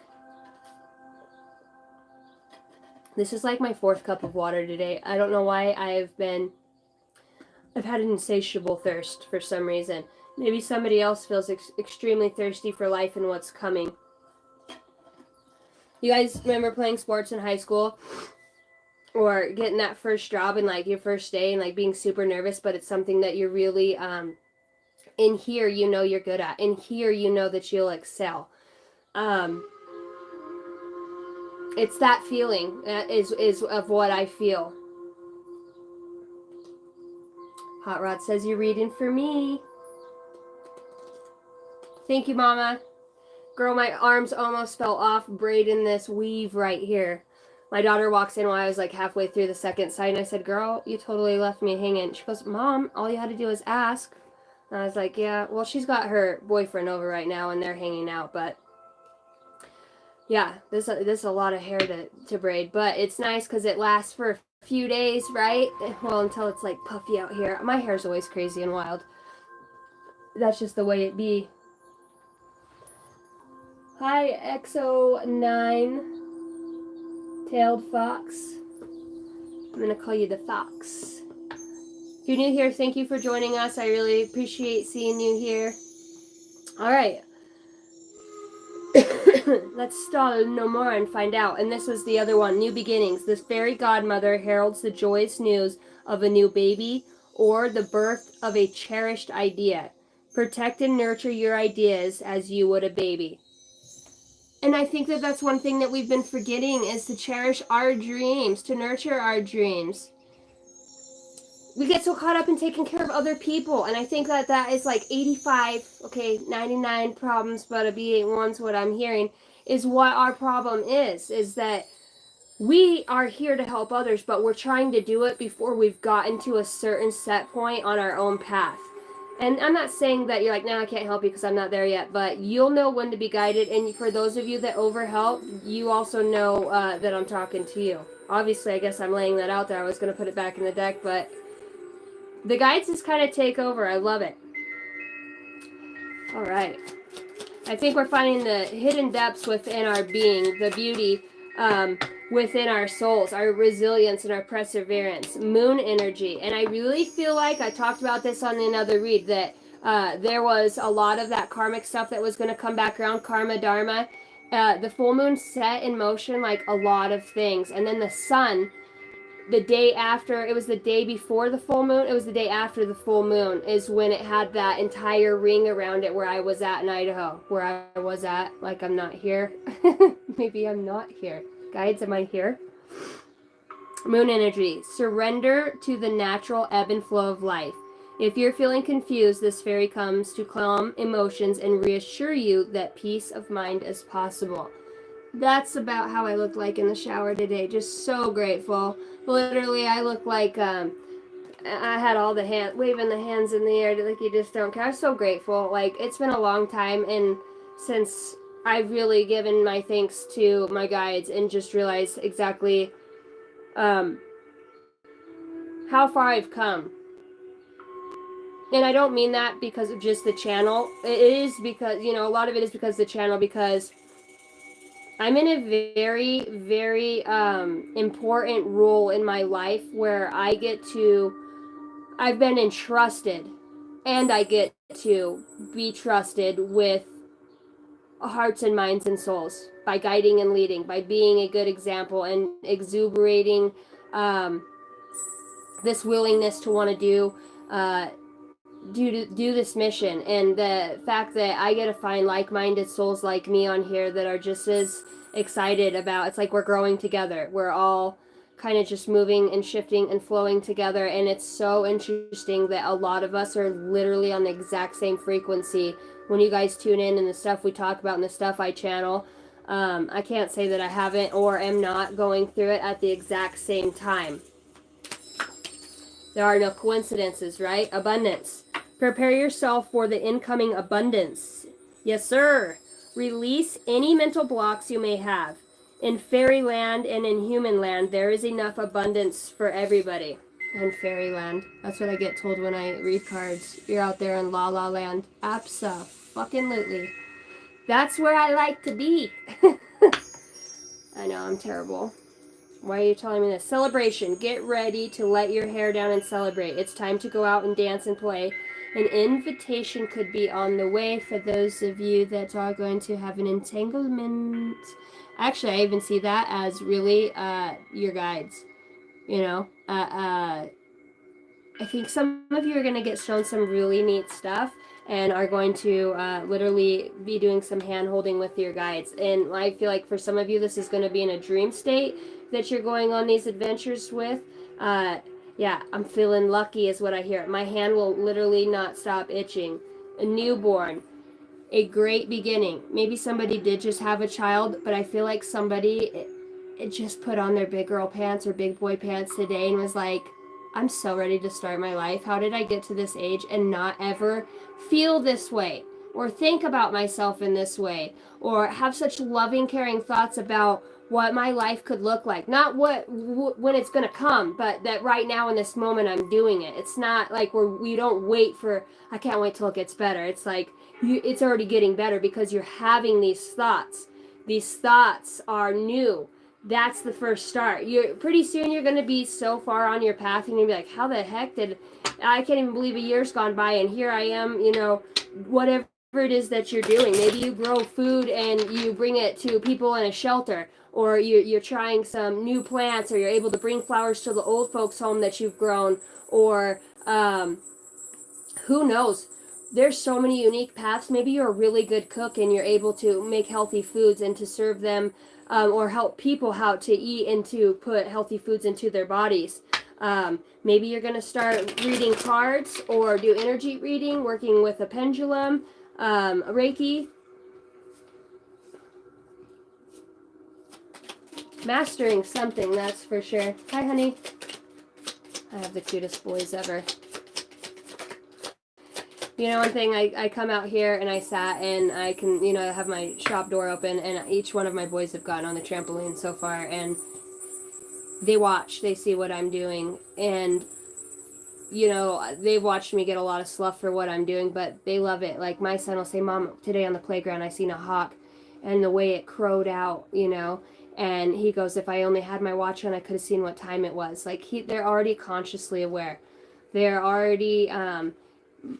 This is like my 4th cup of water today. I don't know why I've had an insatiable thirst for some reason. Maybe somebody else feels extremely thirsty for life and what's coming. You guys remember playing sports in high school or getting that first job and like your first day and like being super nervous, but it's something that you're really in here you know you're good at. In here you know that you'll excel. It's that feeling is of what I feel. Hot Rod says you're reading for me. Thank you, Mama. Girl, my arms almost fell off braiding this weave right here. My daughter walks in while I was like halfway through the second side, and I said, girl, you totally left me hanging. She goes, Mom, all you had to do was ask. And I was like, yeah, well, she's got her boyfriend over right now, and they're hanging out, but yeah, this is a lot of hair to braid, but it's nice because it lasts for a few days, right? Well, until it's like puffy out here. My hair's always crazy and wild. That's just the way it be. Hi, XO9 Tailed Fox. I'm going to call you the Fox. If you're new here, thank you for joining us. I really appreciate seeing you here. All right. Let's stall no more and find out. And this was the other one, New Beginnings. This fairy godmother heralds the joyous news of a new baby or the birth of a cherished idea. Protect and nurture your ideas as you would a baby. And I think that that's one thing that we've been forgetting is to cherish our dreams, to nurture our dreams. We get so caught up in taking care of other people. And I think that that is like 99 problems, but a B8 one's what I'm hearing, is what our problem is that we are here to help others, but we're trying to do it before we've gotten to a certain set point on our own path. And I'm not saying that you're like, no, I can't help you because I'm not there yet, but you'll know when to be guided. And for those of you that overhelp, you also know that I'm talking to you. Obviously, I guess I'm laying that out there. I was going to put it back in the deck, but the guides just kind of take over. I love it. All right. I think we're finding the hidden depths within our being, the beauty within our souls, our resilience and our perseverance, moon energy. And I really feel like I talked about this on another read that there was a lot of that karmic stuff that was going to come back around, karma, dharma. The full moon set in motion like a lot of things. And then the sun, the day after, it was the day before the full moon, it was the day after the full moon is when it had that entire ring around it where I was at in Idaho, where I was at, like I'm not here. Maybe I'm not here. Guides, am I here? Moon energy, surrender to the natural ebb and flow of life. If you're feeling confused, this fairy comes to calm emotions and reassure you that peace of mind is possible. That's about how I look like in the shower today. Just so grateful. Literally, I look like I had all the hand waving the hands in the air like you just don't care. I'm so grateful. Like it's been a long time, and since I've really given my thanks to my guides and just realized exactly how far I've come. And I don't mean that because of just the channel. It is because, a lot of it is because of the channel, because I'm in a very, very important role in my life where I've been entrusted, and I get to be trusted with hearts and minds and souls by guiding and leading, by being a good example and exuberating this willingness to want to do this mission. And the fact that I get to find like-minded souls like me on here that are just as excited about, it's like we're growing together. We're all kind of just moving and shifting and flowing together, and it's so interesting that a lot of us are literally on the exact same frequency. When you guys tune in and the stuff we talk about and the stuff I channel, I can't say that I haven't or am not going through it at the exact same time. There are no coincidences, right? Abundance. Prepare yourself for the incoming abundance. Yes, sir. Release any mental blocks you may have. In fairyland and in human land, there is enough abundance for everybody. In fairyland. That's what I get told when I read cards. You're out there in La La Land. Abso-fucking-lutely. That's where I like to be. I know, I'm terrible. Why are you telling me this? Celebration. Get ready to let your hair down and celebrate. It's time to go out and dance and play. An invitation could be on the way for those of you that are going to have an entanglement. Actually, I even see that as really your guides. I think some of you are going to get shown some really neat stuff and are going to literally be doing some hand holding with your guides. And I feel like for some of you, this is going to be in a dream state that you're going on these adventures with. Yeah, I'm feeling lucky is what I hear. My hand will literally not stop itching. A newborn, a great beginning. Maybe somebody did just have a child, but I feel like somebody it just put on their big girl pants or big boy pants today and was like, I'm so ready to start my life. How did I get to this age and not ever feel this way or think about myself in this way or have such loving, caring thoughts about what my life could look like? Not when it's going to come, but that right now in this moment I'm doing it. It's not like we don't wait for, I can't wait till it gets better. It's like it's already getting better because you're having these thoughts. These thoughts are new. That's the first start. Pretty soon you're going to be so far on your path and you're going to be like, how the heck I can't even believe a year's gone by and here I am, whatever it is that you're doing. Maybe you grow food and you bring it to people in a shelter, or you're trying some new plants, or you're able to bring flowers to the old folks home that you've grown, or who knows. There's so many unique paths. Maybe you're a really good cook and you're able to make healthy foods and to serve them or help people how to eat and to put healthy foods into their bodies. Maybe you're going to start reading cards or do energy reading, working with a pendulum, Reiki. Mastering something, that's for sure. Hi, honey. I have the cutest boys ever. One thing, I come out here and I sat and I can, have my shop door open and each one of my boys have gotten on the trampoline so far and they watch, they see what I'm doing, and you know, they've watched me get a lot of sluff for what I'm doing, but they love it. Like my son will say, Mom, today on the playground I seen a hawk and the way it crowed out, you know, and he goes, if I only had my watch on, I could have seen what time it was. Like they're already consciously aware. They're already,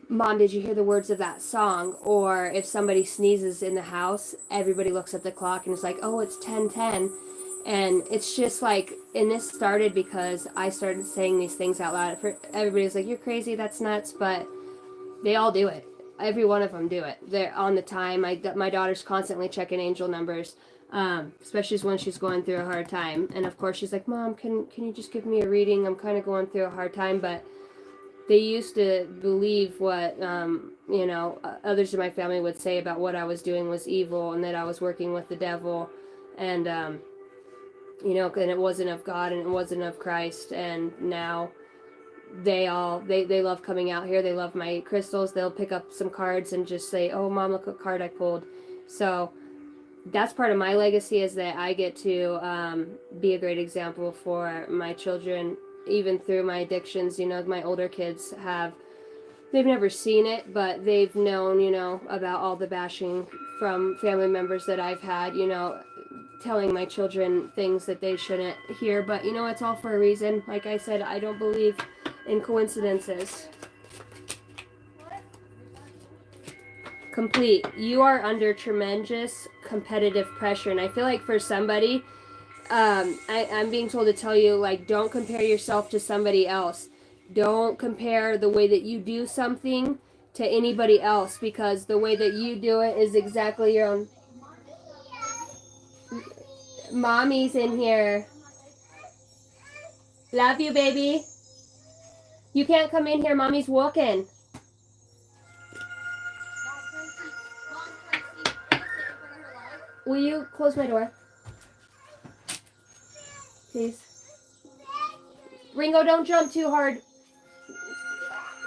Mom, did you hear the words of that song? Or if somebody sneezes in the house, everybody looks at the clock and it's like, oh, it's 10:10. And it's just like, and this started because I started saying these things out loud. Everybody's like, you're crazy, that's nuts, but they all do it. Every one of them do it. They're on the time. My daughter's constantly checking angel numbers, especially when she's going through a hard time. And of course she's like, Mom, can you just give me a reading? I'm kind of going through a hard time. But they used to believe what, you know, others in my family would say about what I was doing was evil and that I was working with the devil. And, you know, and it wasn't of God and it wasn't of Christ. And now they love coming out here. They love my crystals. They'll pick up some cards and just say, oh, Mom, look what card I pulled. So that's part of my legacy, is that I get to be a great example for my children, even through my addictions. You know, my older kids they've never seen it, but they've known, you know, about all the bashing from family members that I've had, you know, telling my children things that they shouldn't hear. But, you know, it's all for a reason. Like I said, I don't believe in coincidences. Complete. You are under tremendous competitive pressure. And I feel like for somebody, I'm being told to tell you, like, don't compare yourself to somebody else. Don't compare the way that you do something to anybody else, because the way that you do it is exactly your own. Mommy's in here. Love you, baby. You can't come in here. Mommy's walking. Will you close my door? Please. Ringo, don't jump too hard.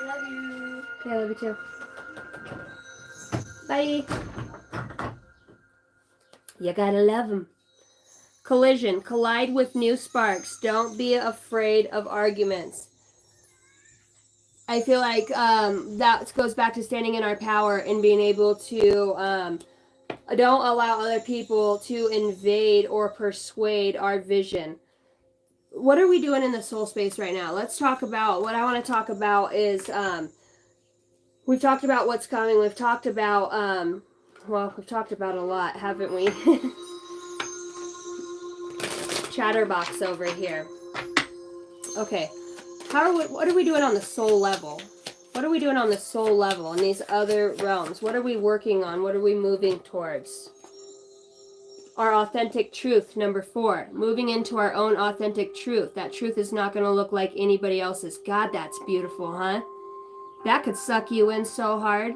Love you. Okay, I love you too. Bye. You gotta love them. Collision. Collide with new sparks. Don't be afraid of arguments. I feel like that goes back to standing in our power and being able to don't allow other people to invade or persuade our vision. What are we doing in the soul space right now? Let's talk about, what I want to talk about is, we've talked about what's coming. We've talked about, well, we've talked about a lot, haven't we? Chatterbox over here. Okay. What are we doing on the soul level? What are we doing on the soul level in these other realms? What are we working on? What are we moving towards? Our authentic truth, number 4. Moving into our own authentic truth. That truth is not going to look like anybody else's. God, that's beautiful, huh? That could suck you in so hard.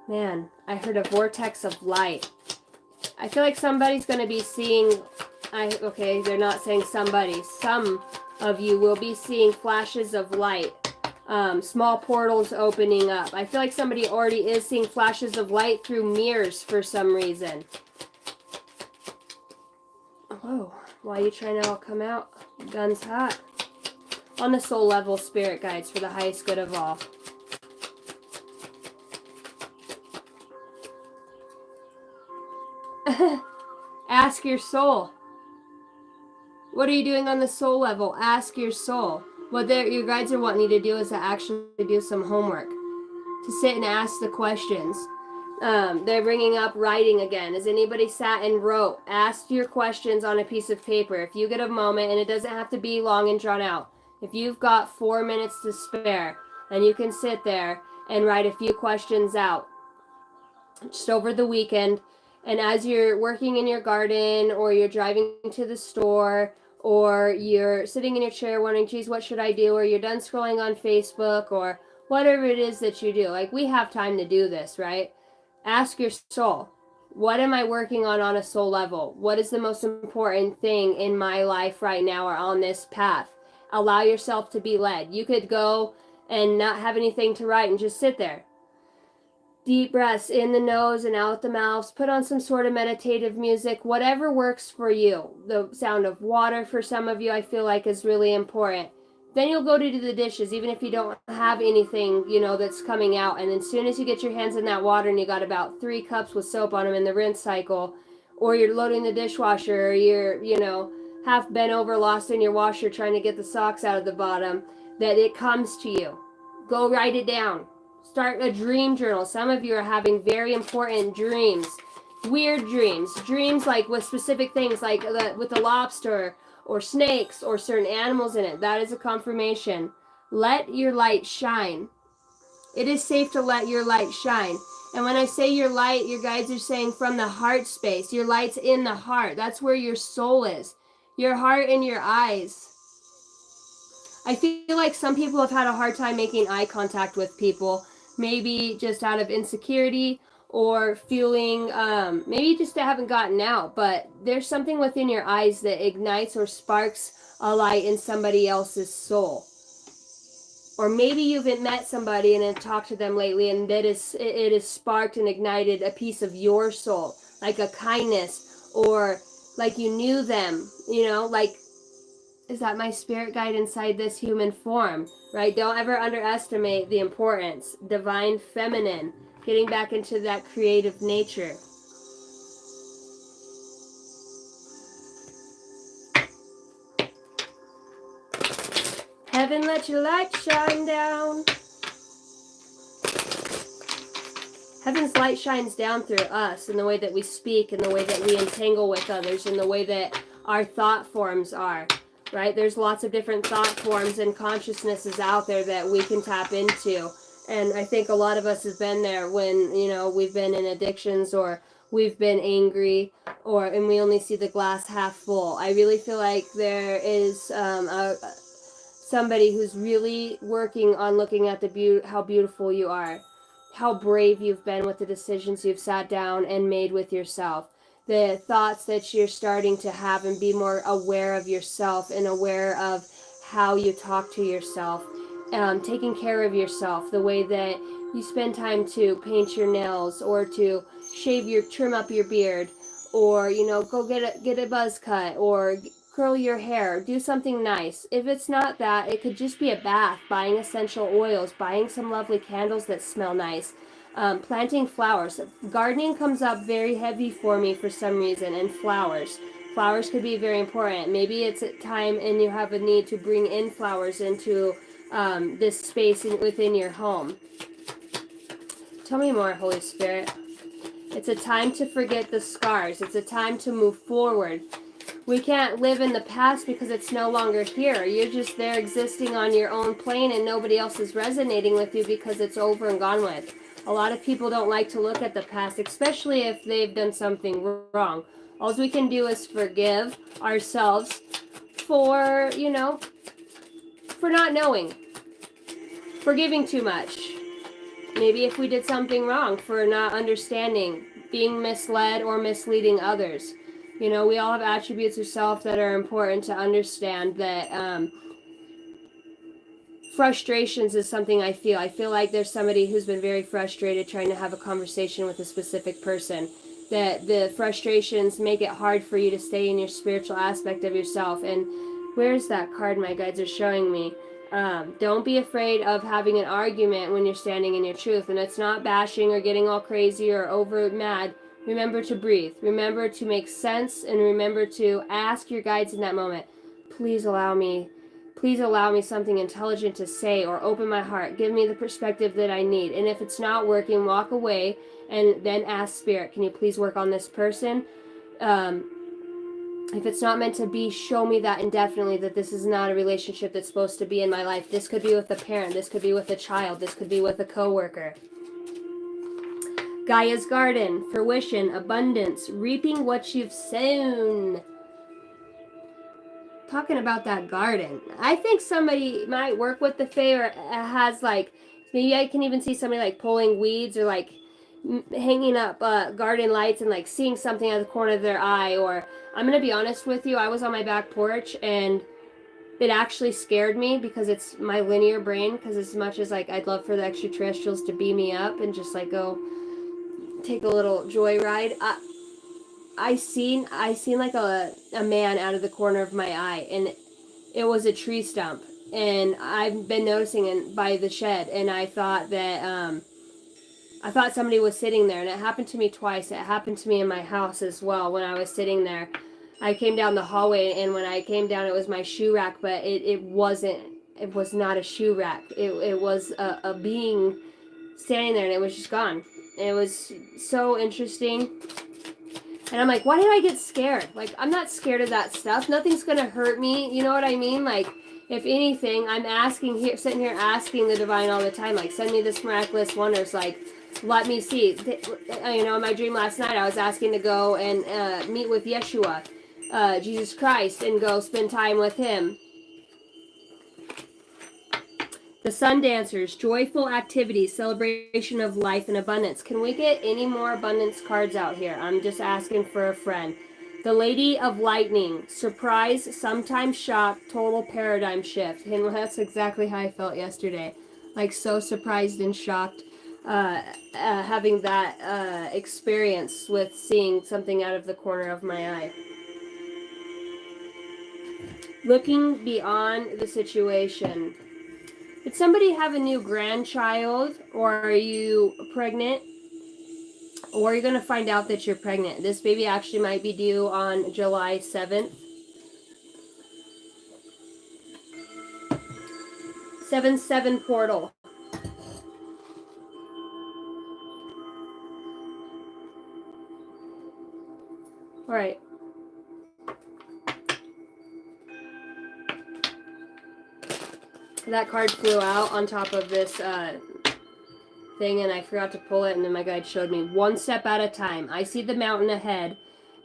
Man, I heard a vortex of light. I feel like somebody's going to be seeing, okay, they're not saying somebody. Some of you will be seeing flashes of light. Small portals opening up. I feel like somebody already is seeing flashes of light through mirrors for some reason. Whoa, why are you trying to all come out? Guns hot. On the soul level, spirit guides for the highest good of all. Ask your soul. What are you doing on the soul level? Ask your soul. What your guides are wanting you to do is to actually do some homework. To sit and ask the questions. They're bringing up writing again. Has anybody sat and wrote? Ask your questions on a piece of paper. If you get a moment, and it doesn't have to be long and drawn out. If you've got 4 minutes to spare, and you can sit there and write a few questions out. Just over the weekend. And as you're working in your garden, or you're driving to the store, or you're sitting in your chair wondering, geez, what should I do? Or you're done scrolling on Facebook, or whatever it is that you do. Like, we have time to do this, right? Ask your soul, what am I working on a soul level? What is the most important thing in my life right now or on this path? Allow yourself to be led. You could go and not have anything to write and just sit there. Deep breaths in the nose and out the mouth. Put on some sort of meditative music, whatever works for you. The sound of water for some of you, I feel like, is really important. Then you'll go to do the dishes, even if you don't have anything, that's coming out. And as soon as you get your hands in that water and you got about 3 cups with soap on them in the rinse cycle, or you're loading the dishwasher, or you're, half bent over, lost in your washer trying to get the socks out of the bottom, that it comes to you. Go write it down. Start a dream journal. Some of you are having very important dreams. Weird dreams like with specific things, like with a lobster or snakes or certain animals in it. That is a confirmation. Let your light shine. It is safe to let your light shine. And when I say your light, your guides are saying from the heart space. Your light's in the heart. That's where your soul is. Your heart and your eyes. I feel like some people have had a hard time making eye contact with people. Maybe just out of insecurity or feeling, maybe just haven't gotten out, but there's something within your eyes that ignites or sparks a light in somebody else's soul. Or maybe you've met somebody and have talked to them lately, and it has sparked and ignited a piece of your soul, like a kindness, or like you knew them, like, is that my spirit guide inside this human form, right? Don't ever underestimate the importance. Divine feminine, getting back into that creative nature. Heaven, let your light shine down. Heaven's light shines down through us in the way that we speak, in the way that we entangle with others, in the way that our thought forms are. Right? There's lots of different thought forms and consciousnesses out there that we can tap into. And I think a lot of us have been there when, we've been in addictions or we've been angry and we only see the glass half full. I really feel like there is somebody who's really working on looking at how beautiful you are, how brave you've been with the decisions you've sat down and made with yourself. The thoughts that you're starting to have, and be more aware of yourself and aware of how you talk to yourself, taking care of yourself, the way that you spend time to paint your nails or to trim up your beard, or go get a buzz cut or curl your hair, do something nice. If it's not that, it could just be a bath, buying essential oils, buying some lovely candles that smell nice. Planting flowers. Gardening comes up very heavy for me for some reason, and flowers. Flowers could be very important. Maybe it's a time and you have a need to bring in flowers into this space within your home. Tell me more, Holy Spirit. It's a time to forget the scars. It's a time to move forward. We can't live in the past because it's no longer here. You're just there existing on your own plane, and nobody else is resonating with you because it's over and gone with. A lot of people don't like to look at the past, especially if they've done something wrong. All we can do is forgive ourselves for, for not knowing, for giving too much. Maybe if we did something wrong, for not understanding, being misled or misleading others. We all have attributes of self that are important to understand. That frustrations is something I feel. I feel like there's somebody who's been very frustrated trying to have a conversation with a specific person. That the frustrations make it hard for you to stay in your spiritual aspect of yourself. And where's that card my guides are showing me? Don't be afraid of having an argument when you're standing in your truth. And it's not bashing or getting all crazy or over mad. Remember to breathe. Remember to make sense, and remember to ask your guides in that moment, please allow me something intelligent to say, or open my heart. Give me the perspective that I need. And if it's not working, walk away and then ask Spirit, can you please work on this person? If it's not meant to be, show me that indefinitely, that this is not a relationship that's supposed to be in my life. This could be with a parent. This could be with a child. This could be with a coworker. Gaia's garden, fruition, abundance, reaping what you've sown. Talking about that garden, I think somebody might work with the Fae, or has maybe I can even see somebody pulling weeds, or hanging up garden lights and seeing something out of the corner of their eye. Or I'm gonna be honest with you, I was on my back porch and it actually scared me because it's my linear brain, because as much as like I'd love for the extraterrestrials to beam me up and just like go take a little joyride, I seen like a man out of the corner of my eye, and it was a tree stump, and I've been noticing it by the shed, and I thought somebody was sitting there, and it happened to me twice. It happened to me in my house as well when I was sitting there. I came down the hallway, and when I came down, it was my shoe rack, but it wasn't. It was not a shoe rack. It was a being standing there, and it was just gone. It was so interesting. And I'm like, why did I get scared? Like, I'm not scared of that stuff. Nothing's gonna hurt me. You know what I mean? Like, if anything, I'm asking here, sitting here asking the divine all the time, like, send me this miraculous wonders. Like, let me see. You know, in my dream last night, I was asking to go and meet with Yeshua, Jesus Christ, and go spend time with him. The Sun Dancers, joyful activities, celebration of life and abundance. Can we get any more abundance cards out here? I'm just asking for a friend. The Lady of Lightning, surprise, sometimes shock, total paradigm shift. And that's exactly how I felt yesterday. Like so surprised and shocked, having that experience with seeing something out of the corner of my eye. Looking beyond the situation. Did somebody have a new grandchild, or are you pregnant? Or are you going to find out that you're pregnant? This baby actually might be due on July 7th. 7-7 portal. All right. That card flew out on top of this thing, and I forgot to pull it, and then my guide showed me. One step at a time. I see the mountain ahead,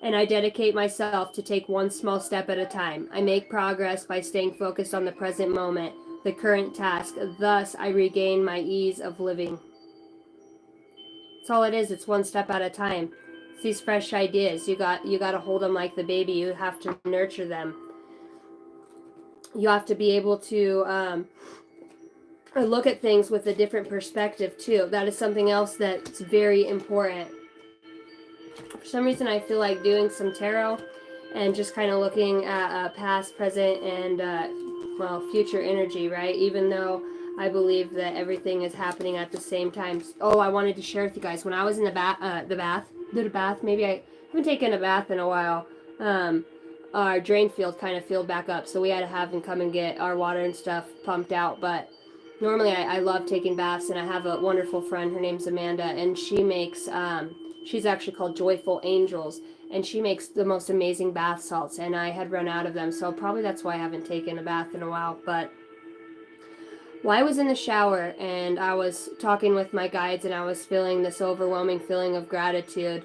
and I dedicate myself to take one small step at a time. I make progress by staying focused on the present moment, the current task. Thus, I regain my ease of living. That's all it is. It's one step at a time. It's these fresh ideas. You got to hold them like the baby. You have to nurture them. You have to be able to look at things with a different perspective too. That is something else that's very important. For some reason, I feel like doing some tarot and just kind of looking at past, present, and future energy, right? Even though I believe that everything is happening at the same time. Oh, I wanted to share with you guys when I was in the bath. Maybe I haven't taken a bath in a while. Our drain field kind of filled back up, so we had to have them come and get our water and stuff pumped out. But normally I love taking baths, and I have a wonderful friend. Her name's Amanda, and she makes she's actually called Joyful Angels, and she makes the most amazing bath salts, and I had run out of them, so probably that's why I haven't taken a bath in a while. But I was in the shower, and I was talking with my guides, and I was feeling this overwhelming feeling of gratitude.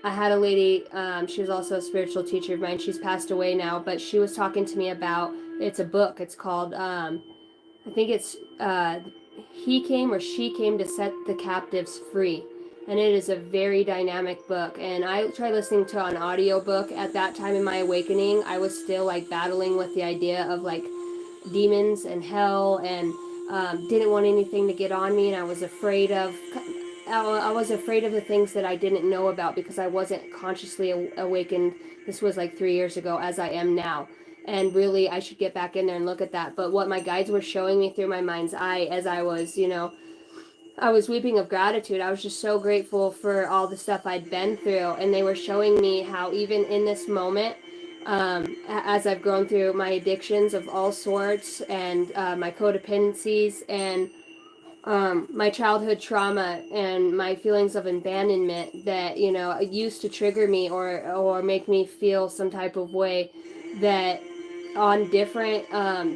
I had a lady, she was also a spiritual teacher of mine. She's passed away now, but she was talking to me about, it's a book. It's called, I think it's He Came or She Came to Set the Captives Free. And it is a very dynamic book. And I tried listening to an audiobook at that time in my awakening. I was still like battling with the idea of like demons and hell, and didn't want anything to get on me, and I was afraid of the things that I didn't know about because I wasn't consciously awakened. This was like 3 years ago, as I am now. And really, I should get back in there and look at that. But what my guides were showing me through my mind's eye as I was, I was weeping of gratitude. I was just so grateful for all the stuff I'd been through. And they were showing me how even in this moment, as I've grown through my addictions of all sorts, and my codependencies, and my childhood trauma, and my feelings of abandonment that used to trigger me or make me feel some type of way, that on different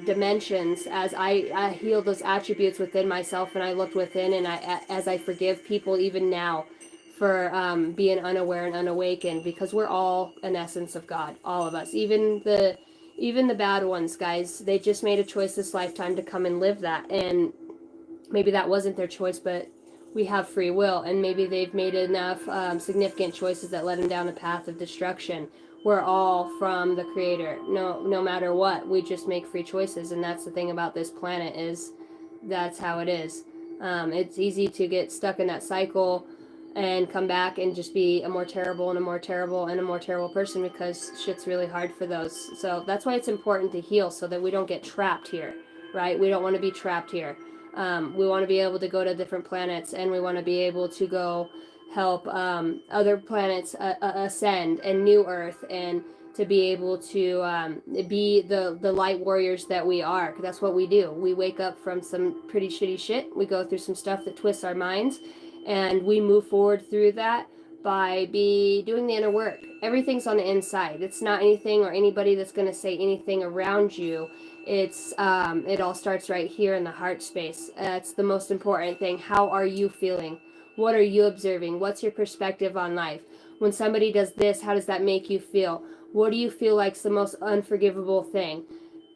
dimensions, as I healed those attributes within myself, and I looked within, and as I forgive people even now for being unaware and unawakened, because we're all an essence of God, all of us, even the bad ones, guys. They just made a choice this lifetime to come and live that, and maybe that wasn't their choice, but we have free will, and maybe they've made enough significant choices that led them down a path of destruction. we're all from the Creator. No matter what, we just make free choices, and that's the thing about this planet, is that's how it is. It's easy to get stuck in that cycle and come back and just be a more terrible and a more terrible and a more terrible person, because shit's really hard for those. So that's why it's important to heal, so that we don't get trapped here, right? We don't want to be trapped here. We want to be able to go to different planets, and we want to be able to go help other planets ascend, and new Earth, and to be able to be the light warriors that we are. 'Cause that's what we do. We wake up from some pretty shitty shit. We go through some stuff that twists our minds, and we move forward through that by doing the inner work. Everything's on the inside. It's not anything or anybody that's going to say anything around you. It's it all starts right here in the heart space. That's the most important thing. How are you feeling? What are you observing? What's your perspective on life? When somebody does this, how does that make you feel? What do you feel like's the most unforgivable thing?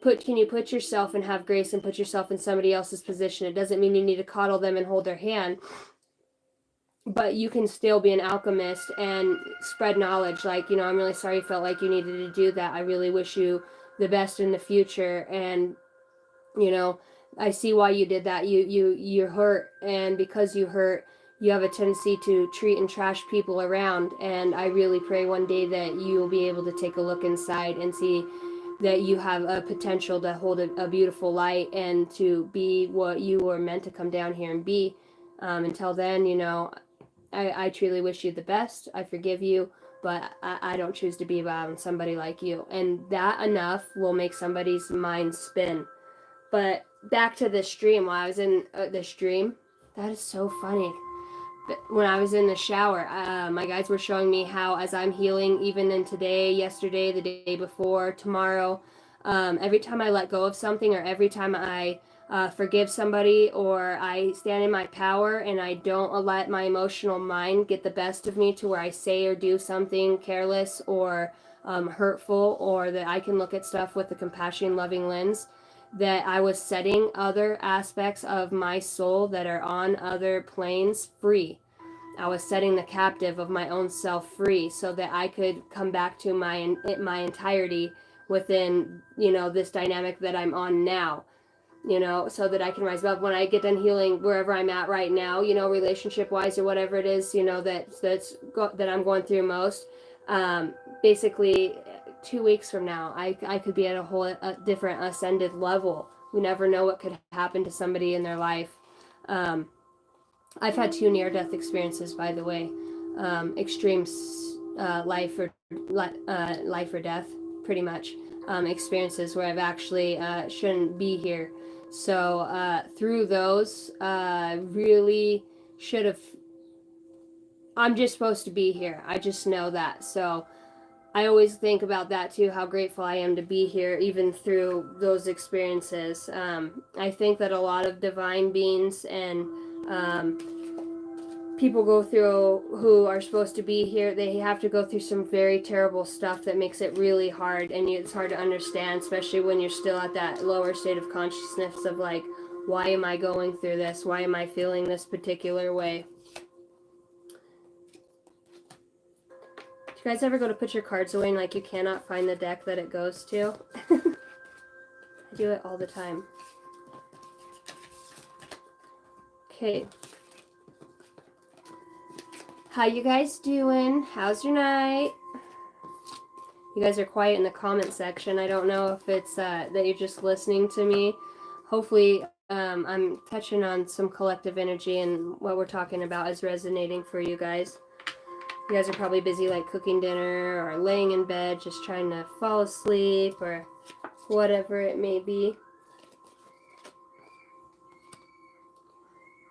Can you put yourself and have grace and put yourself in somebody else's position? It doesn't mean you need to coddle them and hold their hand, but you can still be an alchemist and spread knowledge. Like, I'm really sorry you felt like you needed to do that. I really wish you the best in the future. And, I see why you did that. You hurt, and because you hurt, you have a tendency to treat and trash people around. And I really pray one day that you will be able to take a look inside and see that you have a potential to hold a beautiful light and to be what you were meant to come down here and be. Until then, I truly wish you the best. I forgive you, but I don't choose to be around somebody like you. And that enough will make somebody's mind spin. But back to this dream. While I was in this dream, that is so funny. When I was in the shower, my guides were showing me how, as I'm healing, even in today, yesterday, the day before, tomorrow, every time I let go of something, or every time I forgive somebody, or I stand in my power and I don't let my emotional mind get the best of me to where I say or do something careless or hurtful, or that I can look at stuff with a compassion, loving lens, that I was setting other aspects of my soul that are on other planes free. I was setting the captive of my own self free, so that I could come back to my entirety within, this dynamic that I'm on now, so that I can rise above. When I get done healing wherever I'm at right now, relationship wise or whatever it is, that I'm going through most, basically 2 weeks from now, I could be at a different ascended level. We never know what could happen to somebody in their life. I've had 2 near-death experiences, by the way. Extreme life or death, pretty much. Experiences where I've actually shouldn't be here. So through those, really should have. I'm just supposed to be here. I just know that. So I always think about that too, how grateful I am to be here, even through those experiences. I think that a lot of divine beings and people go through, who are supposed to be here, they have to go through some very terrible stuff that makes it really hard, and it's hard to understand, especially when you're still at that lower state of consciousness of like, why am I going through this? Why am I feeling this particular way? Do you guys ever go to put your cards away and like you cannot find the deck that it goes to? I do it all the time. Okay. How you guys doing? How's your night? You guys are quiet in the comment section. I don't know if it's that you're just listening to me. Hopefully I'm touching on some collective energy, and what we're talking about is resonating for you guys. You guys are probably busy like cooking dinner or laying in bed just trying to fall asleep or whatever it may be.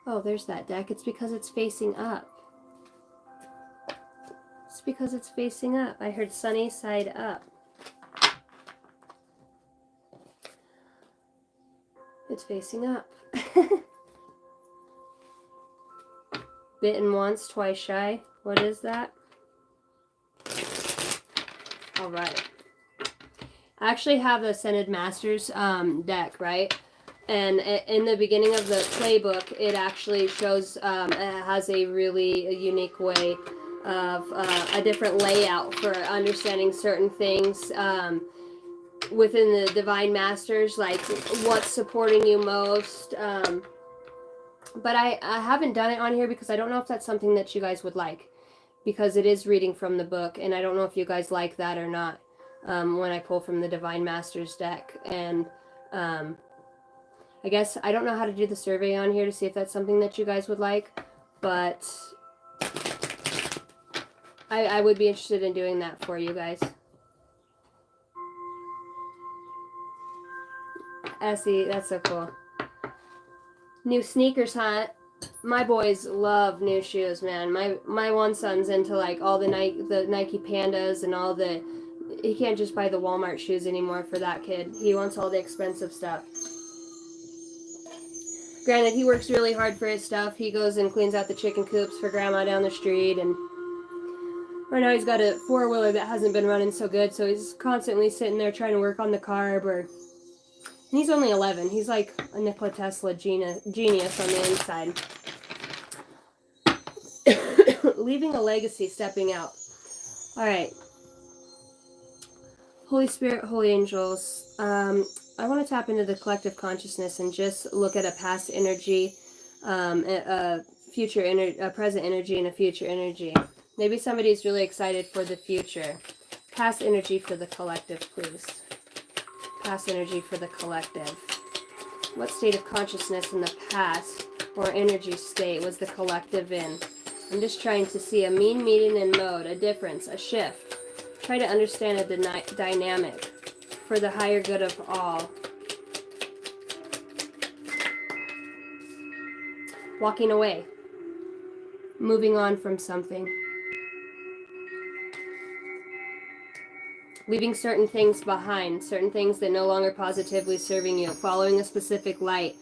Oh, there's that deck. It's because it's facing up. It's because it's facing up. I heard sunny side up. It's facing up. Bitten once, twice shy. What is that? All right. I actually have the Ascended Masters deck, right? And in the beginning of the playbook, it actually shows, it has a really unique way of a different layout for understanding certain things within the divine masters, like what's supporting you most. But I haven't done it on here because I don't know if that's something that you guys would like, because it is reading from the book, and I don't know if you guys like that or not when I pull from the divine masters deck. And I guess I don't know how to do the survey on here to see if that's something that you guys would like, but I would be interested in doing that for you guys. Essie, that's so cool. New sneakers hunt. My boys love new shoes, man. My one son's into like all the Nike Pandas and all the. He can't just buy the Walmart shoes anymore for that kid. He wants all the expensive stuff. Granted, he works really hard for his stuff. He goes and cleans out the chicken coops for grandma down the street, and right now he's got a four-wheeler that hasn't been running so good, so he's constantly sitting there trying to work on the carb. And he's only 11. He's like a Nikola Tesla genius on the inside. Leaving a legacy, stepping out. All right. Holy Spirit, Holy Angels. I want to tap into the collective consciousness and just look at a past energy, a present energy, and a future energy. Maybe somebody's really excited for the future. Past energy for the collective, please. Past energy for the collective. What state of consciousness in the past or energy state was the collective in? I'm just trying to see a mean, meeting, and mode, a difference, a shift. Try to understand a dynamic for the higher good of all. Walking away. Moving on from something. Leaving certain things behind, certain things that no longer positively serving you, following a specific light.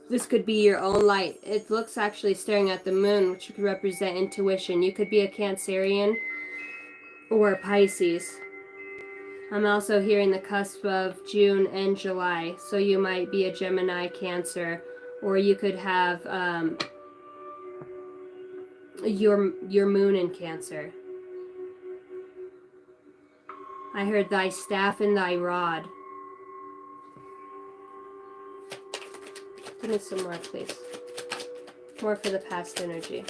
This could be your own light. It looks actually staring at the moon, which could represent intuition. You could be a Cancerian or a Pisces. I'm also hearing the cusp of June and July, so you might be a Gemini, Cancer, or you could have your moon in Cancer. I heard thy staff and thy rod. Give me some more, please. More for the past energy.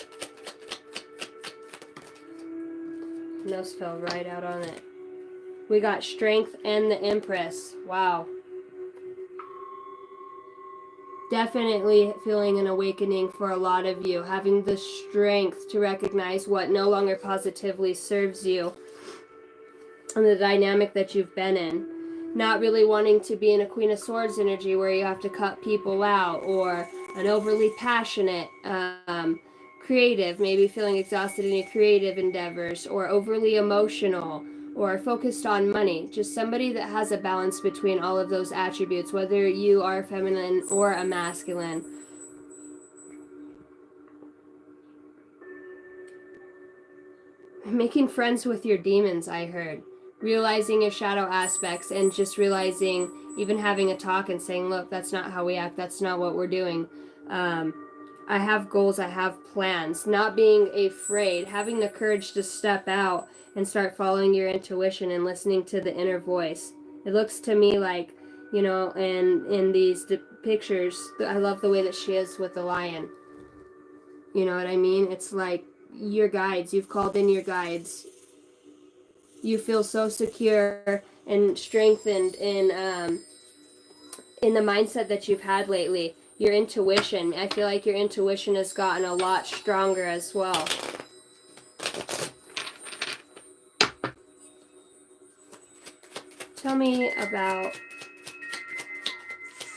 And those fell right out on it. We got strength and the Empress. Wow. Definitely feeling an awakening for a lot of you. Having the strength to recognize what no longer positively serves you. And the dynamic that you've been in. Not really wanting to be in a Queen of Swords energy where you have to cut people out, or an overly passionate, creative, maybe feeling exhausted in your creative endeavors, or overly emotional, or focused on money. Just somebody that has a balance between all of those attributes, whether you are feminine or a masculine. Making friends with your demons, I heard. Realizing your shadow aspects and just realizing, even having a talk and saying, look, that's not how we act, that's not what we're doing. I have goals, I have plans. Not being afraid, having the courage to step out and start following your intuition and listening to the inner voice. It looks to me like, you know, and in these pictures, I love the way that she is with the lion. You know what I mean? It's like your guides, you've called in your guides. You feel so secure and strengthened in the mindset that you've had lately. Your intuition. I feel like your intuition has gotten a lot stronger as well. Tell me about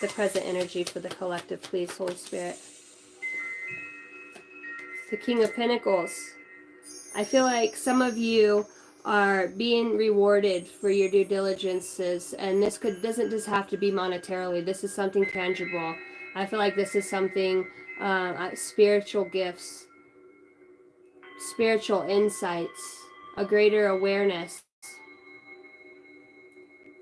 the present energy for the collective, please, Holy Spirit. The King of Pentacles. I feel like some of you are being rewarded for your due diligences, and this doesn't just have to be monetarily. This is something tangible. I feel like this is something, spiritual gifts, spiritual insights, a greater awareness.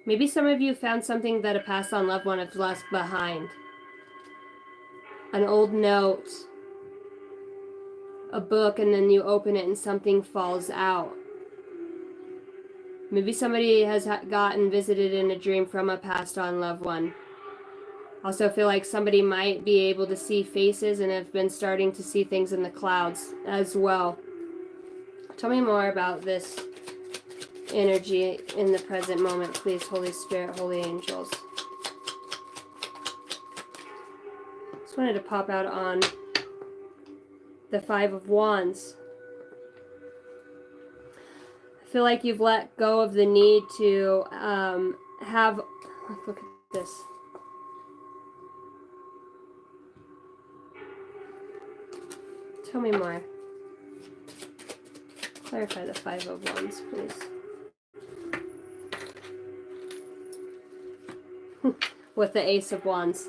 Maybe some of you found something that a passed on loved one has left behind. An old note, a book and then you open it and something falls out. Maybe somebody has gotten visited in a dream from a passed on loved one. Also feel like somebody might be able to see faces and have been starting to see things in the clouds as well. Tell me more about this energy in the present moment, please, Holy Spirit, holy angels. Just wanted to pop out on the Five of Wands. I feel like you've let go of the need to have, look at this. Tell me more. Clarify the Five of Wands, please. With the Ace of Wands.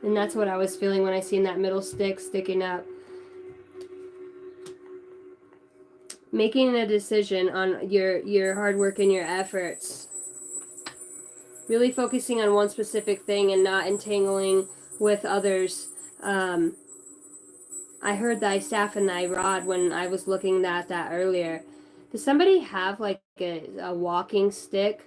And that's what I was feeling when I seen that middle stick sticking up. Making a decision on your hard work and your efforts. Really focusing on one specific thing and not entangling with others. I heard thy staff and thy rod when I was looking at that earlier. Does somebody have like a walking stick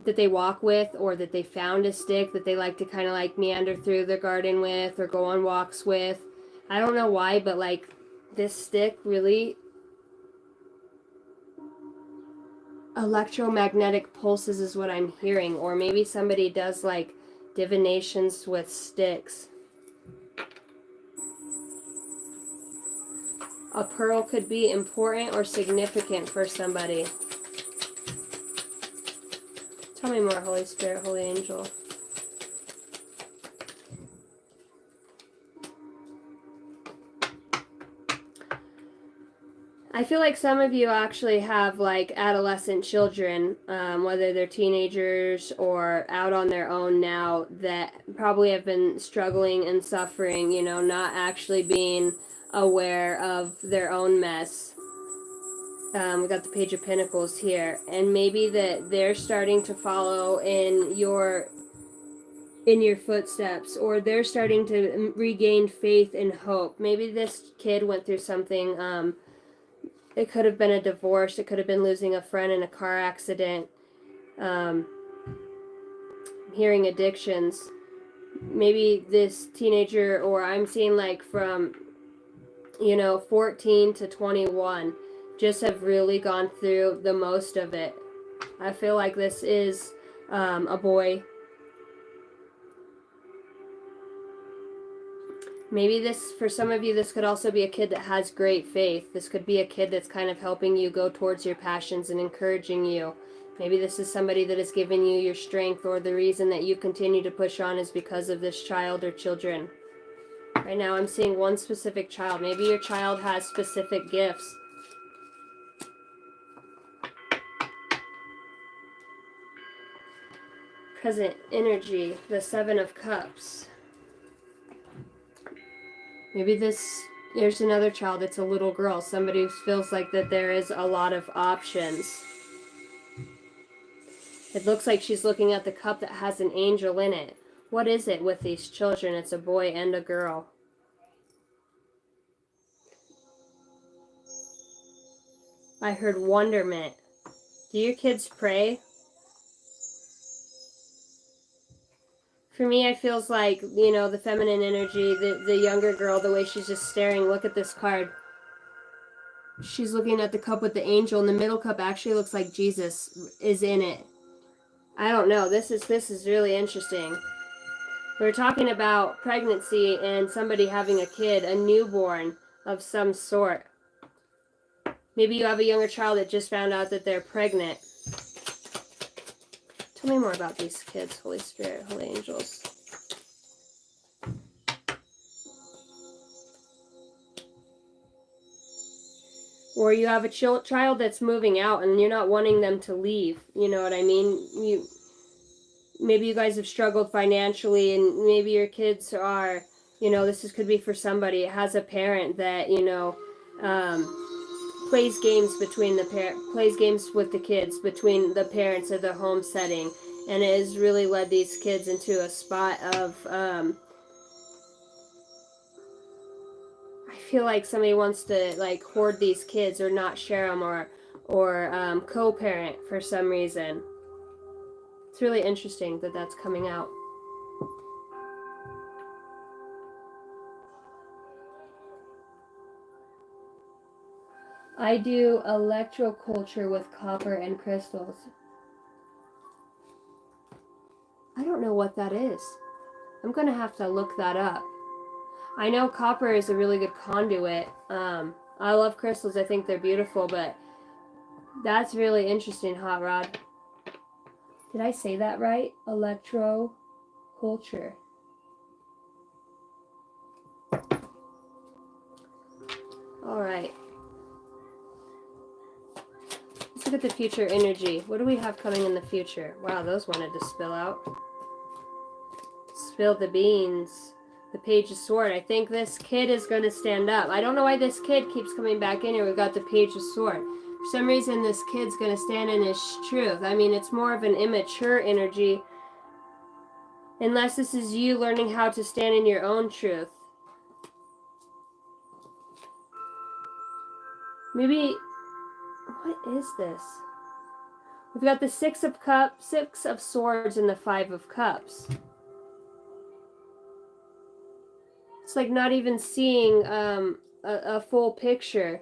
that they walk with, or that they found a stick that they like to kind of like meander through the garden with or go on walks with? I don't know why, but like this stick really electromagnetic pulses is what I'm hearing. Or maybe somebody does like divinations with sticks. A pearl could be important or significant for somebody. Tell me more, Holy Spirit, Holy Angel. I feel like some of you actually have like adolescent children, whether they're teenagers or out on their own now, that probably have been struggling and suffering, you know, not actually being aware of their own mess. We got the Page of Pentacles here, and maybe that they're starting to follow in your footsteps, or they're starting to regain faith and hope. Maybe this kid went through something. It could have been a divorce. It could have been losing a friend in a car accident. Hearing addictions. Maybe this teenager, or I'm seeing like from, 14 to 21, just have really gone through the most of it. I feel like this is a boy. Maybe this, for some of you, this could also be a kid that has great faith. This could be a kid that's kind of helping you go towards your passions and encouraging you. Maybe this is somebody that has given you your strength, or the reason that you continue to push on is because of this child or children. Right now I'm seeing one specific child. Maybe your child has specific gifts. Present energy, the Seven of Cups. Maybe there's another child that's a little girl. Somebody who feels like that there is a lot of options. It looks like she's looking at the cup that has an angel in it. What is it with these children? It's a boy and a girl. I heard wonderment. Do your kids pray? For me, it feels like, the feminine energy, the younger girl, the way she's just staring. Look at this card. She's looking at the cup with the angel, and the middle cup actually looks like Jesus is in it. I don't know. This is really interesting. We're talking about pregnancy and somebody having a kid, a newborn of some sort. Maybe you have a younger child that just found out that they're pregnant. Tell me more about these kids, Holy Spirit, Holy Angels. Or you have a child that's moving out and you're not wanting them to leave. You know what I mean? Maybe you guys have struggled financially, and maybe your kids are, could be for somebody. It has a parent that, plays games plays games with the kids between the parents of the home setting, and it has really led these kids into a spot of I feel like somebody wants to like hoard these kids or not share them or co-parent for some reason. It's really interesting that that's coming out. I do electroculture with copper and crystals. I don't know what that is. I'm going to have to look that up. I know copper is a really good conduit. I love crystals. I think they're beautiful, but that's really interesting, Hot Rod. Did I say that right? Electroculture. All right. Let's look at the future energy. What do we have coming in the future? Wow, those wanted to spill out. Spill the beans. The Page of Sword. I think this kid is going to stand up. I don't know why this kid keeps coming back in here. We've got the Page of Sword. For some reason, this kid's going to stand in his truth. I mean, it's more of an immature energy. Unless this is you learning how to stand in your own truth. Maybe... What is this? We've got the Six of Cups, Six of Swords, and the Five of Cups. It's like not even seeing a full picture.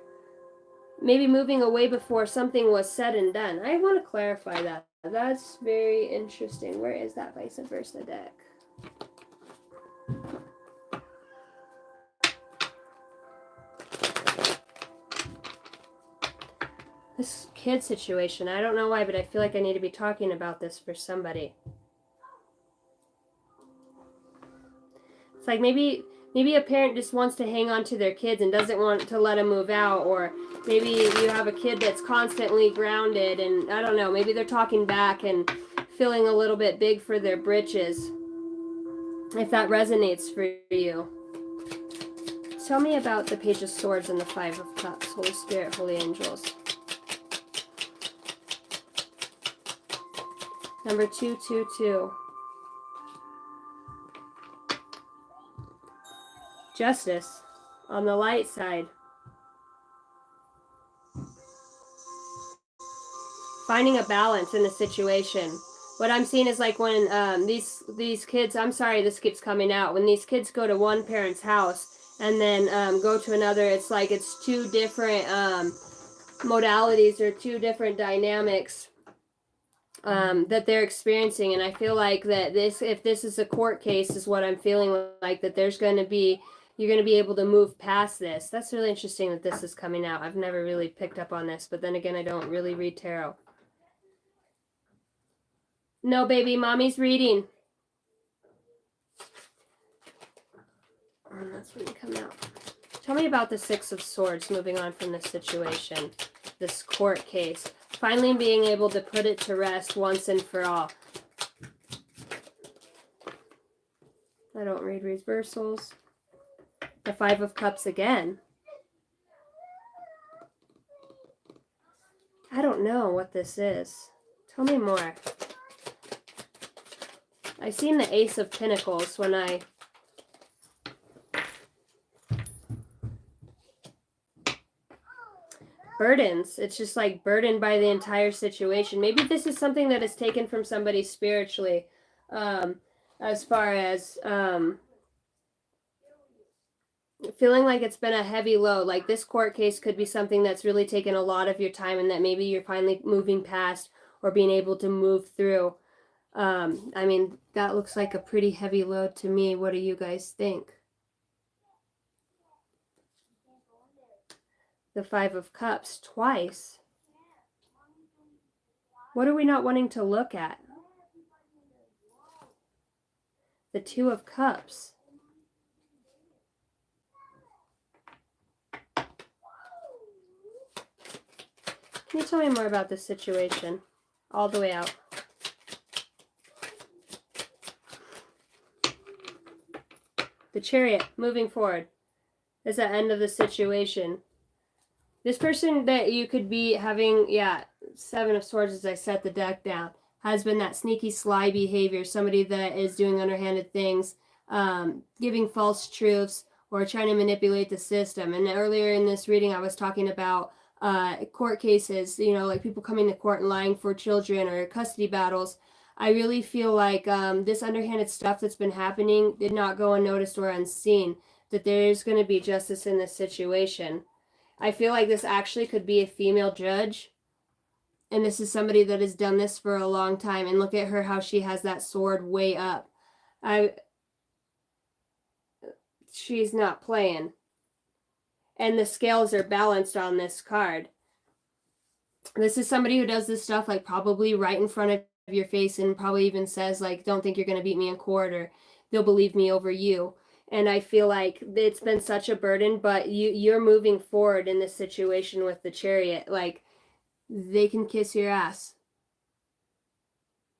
Maybe moving away before something was said and done. I want to clarify that. That's very interesting. Where is that vice versa deck? This kid situation, I don't know why, but I feel like I need to be talking about this for somebody. It's like maybe a parent just wants to hang on to their kids and doesn't want to let them move out, or maybe you have a kid that's constantly grounded and I don't know, maybe they're talking back and feeling a little bit big for their britches. If that resonates for you. Tell me about the Page of Swords and the Five of Cups. Holy Spirit, Holy Angels. Number 222. Justice on the light side. Finding a balance in the situation. What I'm seeing is like when these kids, I'm sorry this keeps coming out, when these kids go to one parent's house and then go to another, it's like it's two different modalities or two different dynamics that they're experiencing. And I feel like that this, if this is a court case, is what I'm feeling like, that there's going to be, you're going to be able to move past this. That's really interesting that this is coming out. I've never really picked up on this, but then again, I don't really read tarot. No, baby, mommy's reading. That's when you come out. Tell me about the Six of Swords, moving on from this situation, this court case. Finally being able to put it to rest once and for all. I don't read reversals. The Five of Cups again. I don't know what this is. Tell me more. I've seen the Ace of Pentacles when I... Burdens. It's just like burdened by the entire situation. Maybe this is something that is taken from somebody spiritually, as far as feeling like it's been a heavy load. Like this court case could be something that's really taken a lot of your time and that maybe you're finally moving past or being able to move through. I mean, that looks like a pretty heavy load to me. What do you guys think? The Five of Cups twice. What are we not wanting to look at? The Two of Cups. Can you tell me more about this situation? All the way out. The Chariot, moving forward, is the end of the situation. This person that you could be having, Seven of Swords as I set the deck down, has been that sneaky, sly behavior, somebody that is doing underhanded things, giving false truths, or trying to manipulate the system. And earlier in this reading, I was talking about court cases, you know, like people coming to court and lying for children or custody battles. I really feel like this underhanded stuff that's been happening did not go unnoticed or unseen, that there's going to be justice in this situation. I feel like this actually could be a female judge, and this is somebody that has done this for a long time. And look at her, how she has that sword way up. She's not playing. And the scales are balanced on this card. This is somebody who does this stuff like probably right in front of your face, and probably even says like, don't think you're going to beat me in court, or they'll believe me over you. And I feel like it's been such a burden, but you're moving forward in this situation with the Chariot. Like, they can kiss your ass.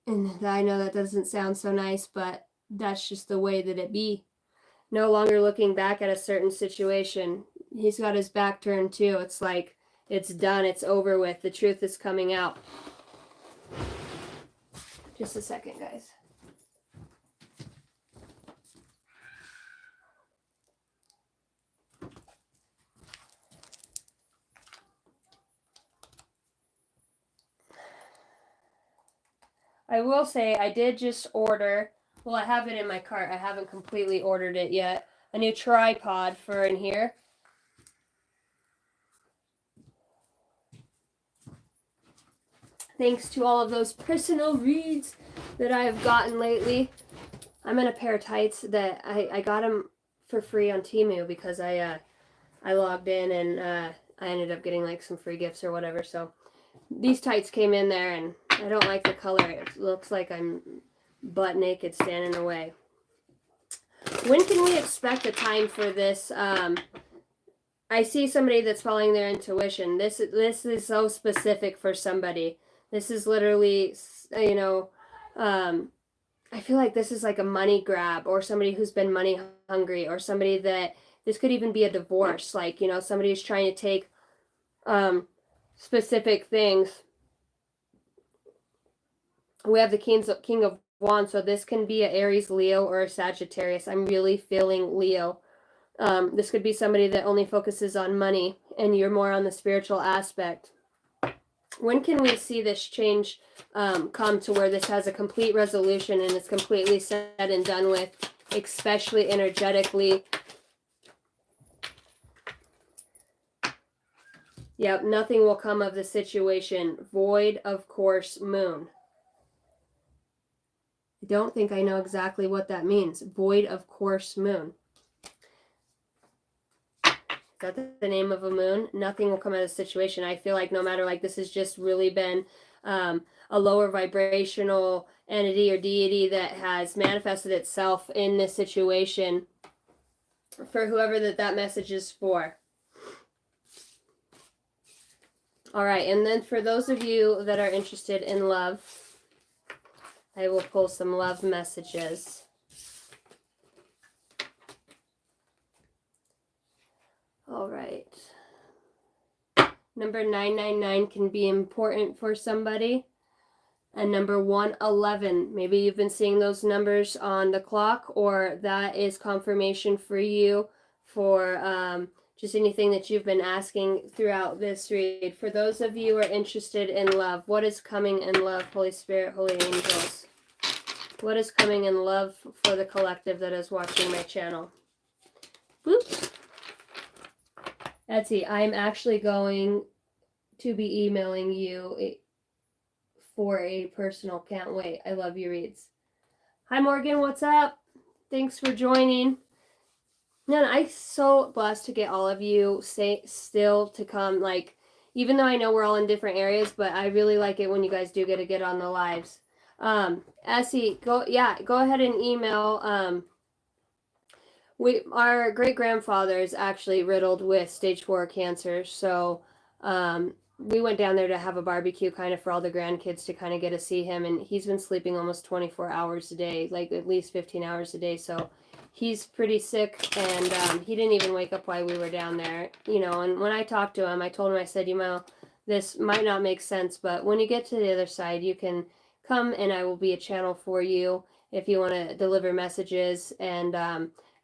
And I know that doesn't sound so nice, but that's just the way that it be. No longer looking back at a certain situation. He's got his back turned too. It's like, it's done, it's over with. The truth is coming out. Just a second, guys. I will say I did just order, well, I have it in my cart. I haven't completely ordered it yet. A new tripod for in here. Thanks to all of those personal reads that I have gotten lately. I'm in a pair of tights that I got them for free on Temu because I logged in, and I ended up getting like some free gifts or whatever. So these tights came in there, and I don't like the color. It looks like I'm butt naked standing away. When can we expect a time for this? I see somebody that's following their intuition. This is so specific for somebody. This is literally, you know, I feel like this is like a money grab, or somebody who's been money hungry, or somebody that, this could even be a divorce. Like, you know, somebody who's trying to take specific things. We have the King of Wands, so this can be an Aries, Leo, or a Sagittarius. I'm really feeling Leo. This could be somebody that only focuses on money, and you're more on the spiritual aspect. When can we see this change come to where this has a complete resolution and it's completely said and done with, especially energetically? Yep, nothing will come of the situation. Void of course moon. I don't think I know exactly what that means. Void of course moon. Is that the name of a moon? Nothing will come out of the situation. I feel like no matter, like, this has just really been a lower vibrational entity or deity that has manifested itself in this situation for whoever that message is for. All right, and then for those of you that are interested in love, I will pull some love messages. All right. Number 999 can be important for somebody. And number 111, maybe you've been seeing those numbers on the clock, or that is confirmation for you for just anything that you've been asking throughout this read. For those of you who are interested in love, what is coming in love, Holy Spirit, Holy Angels? What is coming in love for the collective that is watching my channel? Boop. Etsy, I'm actually going to be emailing you for a personal, can't wait. I love your reads. Hi Morgan, what's up? Thanks for joining. Man, I'm so blessed to get all of you still to come. Like, even though I know we're all in different areas, but I really like it when you guys do get on the lives. Essie, go ahead and email. Our great grandfather is actually riddled with stage 4 cancer, so we went down there to have a barbecue kind of for all the grandkids to kind of get to see him, and he's been sleeping almost 24 hours a day, like at least 15 hours a day, so he's pretty sick, and he didn't even wake up while we were down there, you know. And when I talked to him, I told him, I said, you know, this might not make sense, but when you get to the other side, you can come and I will be a channel for you if you want to deliver messages. And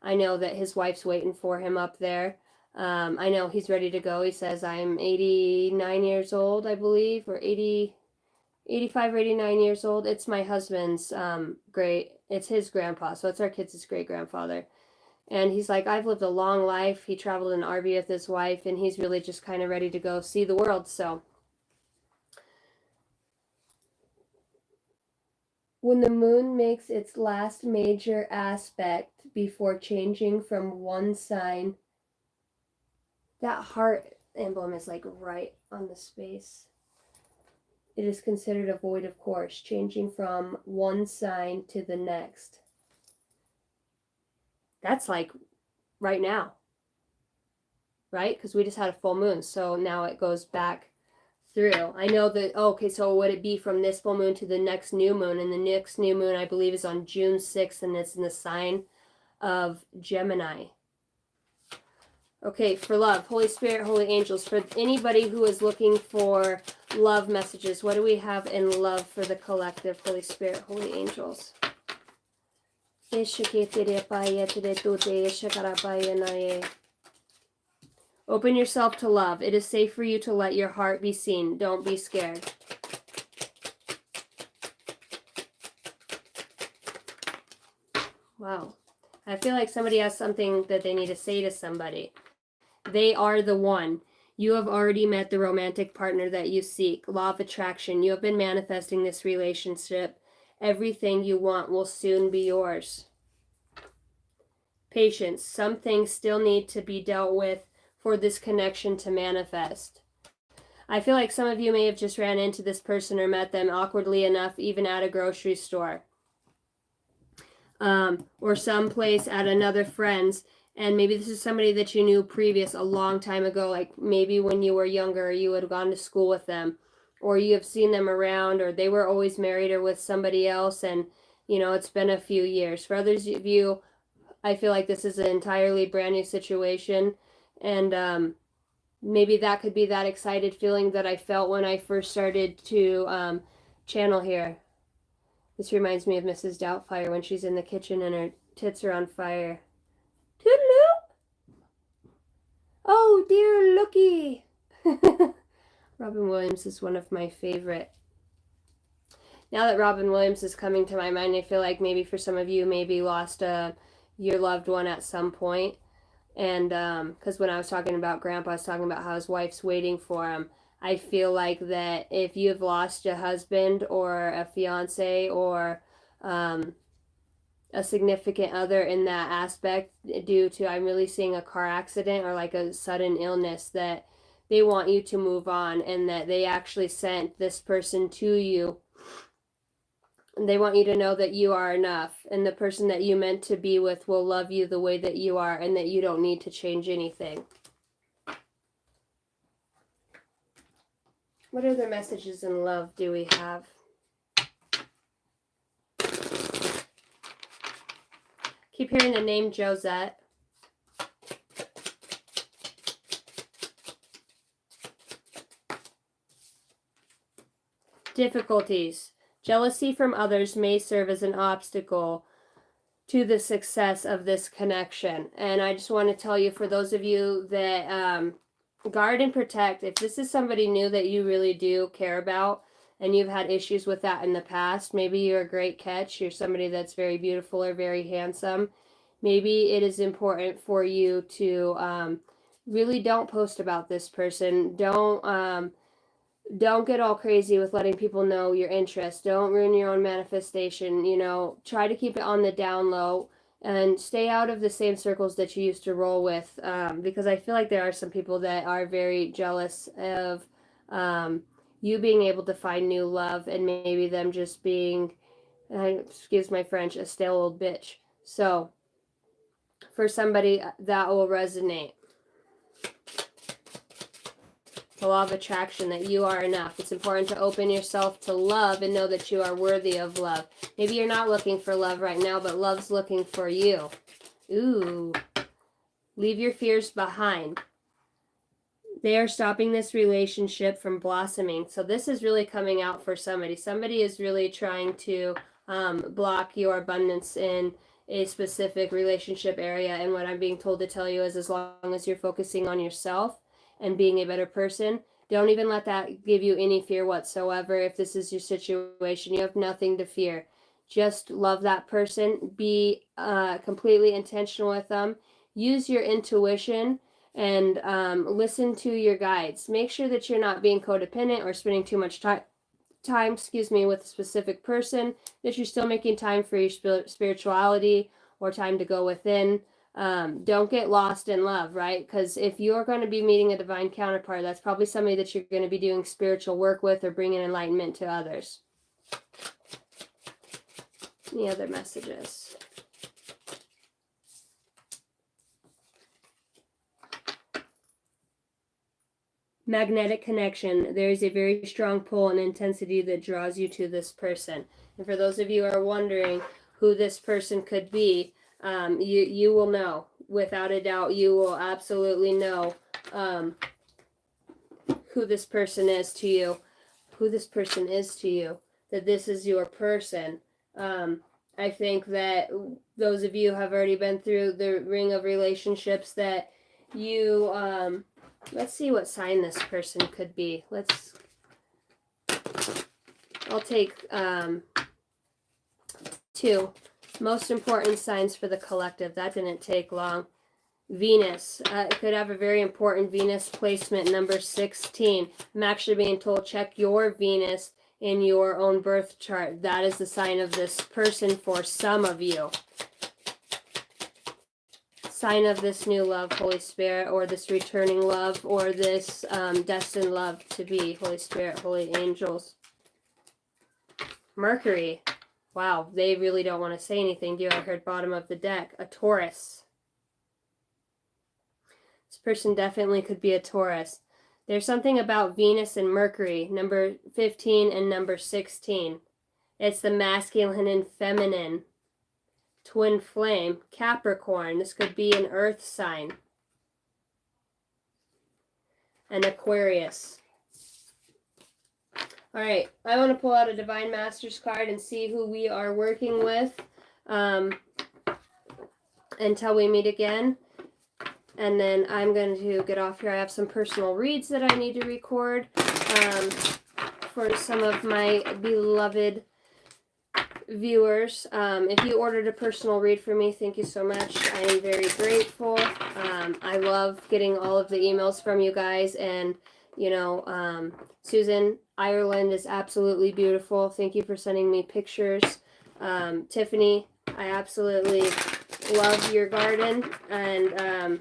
I know that his wife's waiting for him up there. I know he's ready to go. He says, I'm 89 years old, I believe, or 85 or 89 years old. It's my husband's it's his grandpa, so it's our kids' great-grandfather. And he's like, I've lived a long life. He traveled in an RV with his wife, and he's really just kind of ready to go see the world. So when the moon makes its last major aspect before changing from one sign, that heart emblem is like right on the space. It is considered a void of course, changing from one sign to the next. That's like right now, right? Because we just had a full moon, so now it goes back through. I know that, okay, so would it be from this full moon to the next new moon? And the next new moon, I believe, is on June 6th, and it's in the sign of Gemini. Okay, for love, Holy Spirit, Holy Angels, for anybody who is looking for love messages, what do we have in love for the collective? Holy Spirit, Holy Angels. Open yourself to love. It is safe for you to let your heart be seen. Don't be scared. Wow. I feel like somebody has something that they need to say to somebody. They are the one. You have already met the romantic partner that you seek. Law of attraction. You have been manifesting this relationship. Everything you want will soon be yours. Patience. Some things still need to be dealt with for this connection to manifest. I feel like some of you may have just ran into this person or met them awkwardly enough, even at a grocery store. Or someplace at another friend's, and maybe this is somebody that you knew previous a long time ago, like maybe when you were younger, you had gone to school with them, or you have seen them around, or they were always married or with somebody else, and it's been a few years. For others of you, I feel like this is an entirely brand new situation, and maybe that could be that excited feeling that I felt when I first started to channel here. This reminds me of Mrs. Doubtfire when she's in the kitchen and her tits are on fire. Toodaloo! Oh, dear looky! Robin Williams is one of my favorite. Now that Robin Williams is coming to my mind, I feel like maybe for some of you, maybe lost your loved one at some point. And because when I was talking about Grandpa, I was talking about how his wife's waiting for him. I feel like that if you've lost a husband or a fiance or a significant other in that aspect due to, I'm really seeing a car accident or like a sudden illness, that they want you to move on and that they actually sent this person to you. They want you to know that you are enough and the person that you meant to be with will love you the way that you are and that you don't need to change anything. What other messages in love do we have? Keep hearing the name Josette. Difficulties. Jealousy from others may serve as an obstacle to the success of this connection. And I just want to tell you, for those of you that guard and protect, if this is somebody new that you really do care about and you've had issues with that in the past, maybe you're a great catch, you're somebody that's very beautiful or very handsome, maybe it is important for you to really don't post about this person. Don't get all crazy with letting people know your interest. Don't ruin your own manifestation. Try to keep it on the down low and stay out of the same circles that you used to roll with, because I feel like there are some people that are very jealous of you being able to find new love and maybe them just being, excuse my French, a stale old bitch. So for somebody that will resonate. The law of attraction, that you are enough. It's important to open yourself to love and know that you are worthy of love. Maybe you're not looking for love right now, but love's looking for you. Ooh. Leave your fears behind. They are stopping this relationship from blossoming. So this is really coming out for somebody. Somebody is really trying to block your abundance in a specific relationship area. And what I'm being told to tell you is, as long as you're focusing on yourself and being a better person, don't even let that give you any fear whatsoever. If this is your situation, you have nothing to fear. Just love that person. Be completely intentional with them. Use your intuition and listen to your guides. Make sure that you're not being codependent or spending too much time with a specific person, that you're still making time for your spirituality or time to go within. Don't get lost in love, right? Because if you're going to be meeting a divine counterpart, that's probably somebody that you're going to be doing spiritual work with or bringing enlightenment to others. Any other messages? Magnetic connection. There is a very strong pull and intensity that draws you to this person. And for those of you who are wondering who this person could be, you will know. Without a doubt, you will absolutely know who this person is to you. Who this person is to you. That this is your person. I think that those of you have already been through the ring of relationships that you... let's see what sign this person could be. I'll take 2 most important signs for the collective. That didn't take long. Venus. It could have a very important Venus placement, number 16. I'm actually being told check your Venus in your own birth chart. That is the sign of this person for some of you. Sign of this new love, Holy Spirit, or this returning love, or this destined love to be, Holy Spirit, holy angels. Mercury. Wow, they really don't want to say anything, do you? I heard bottom of the deck. A Taurus. This person definitely could be a Taurus. There's something about Venus and Mercury, number 15 and number 16. It's the masculine and feminine. Twin flame, Capricorn. This could be an earth sign. And Aquarius. All right, I want to pull out a Divine Masters card and see who we are working with until we meet again. And then I'm going to get off here. I have some personal reads that I need to record for some of my beloved viewers. If you ordered a personal read for me, thank you so much. I am very grateful. I love getting all of the emails from you guys, and Susan, Ireland is absolutely beautiful. Thank you for sending me pictures. Tiffany, I absolutely love your garden, and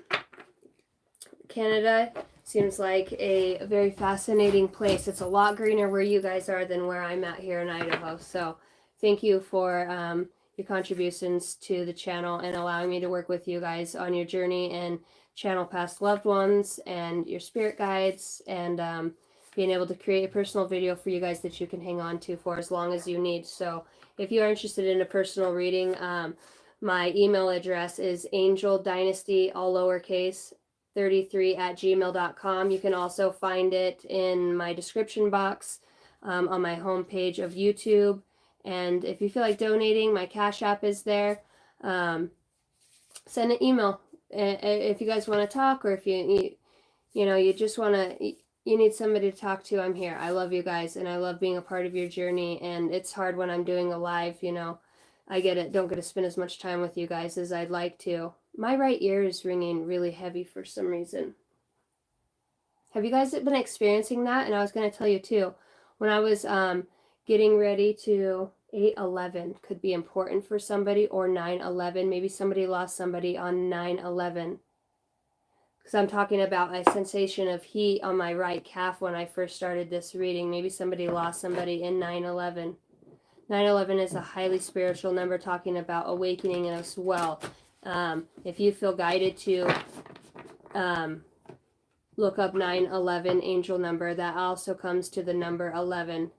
Canada seems like a very fascinating place. It's a lot greener where you guys are than where I'm at here in Idaho. So thank you for your contributions to the channel and allowing me to work with you guys on your journey and channel past loved ones and your spirit guides, and being able to create a personal video for you guys that you can hang on to for as long as you need. So if you are interested in a personal reading, my email address is angeldynasty, all lowercase, 33@gmail.com. You can also find it in my description box on my homepage of YouTube. And if you feel like donating, my Cash App is there. Send an email if you guys want to talk, or if you just want to, you need somebody to talk to. I'm here. I love you guys, and I love being a part of your journey. And it's hard when I'm doing a live. I get it. Don't get to spend as much time with you guys as I'd like to. My right ear is ringing really heavy for some reason. Have you guys been experiencing that? And I was going to tell you too, when I was getting ready to 8/11 could be important for somebody, or 9/11. Maybe somebody lost somebody on 9/11. Because I'm talking about a sensation of heat on my right calf when I first started this reading. Maybe somebody lost somebody in 9/11. 9/11 is a highly spiritual number, talking about awakening as well. If you feel guided to look up 9/11 angel number, that also comes to the number 11,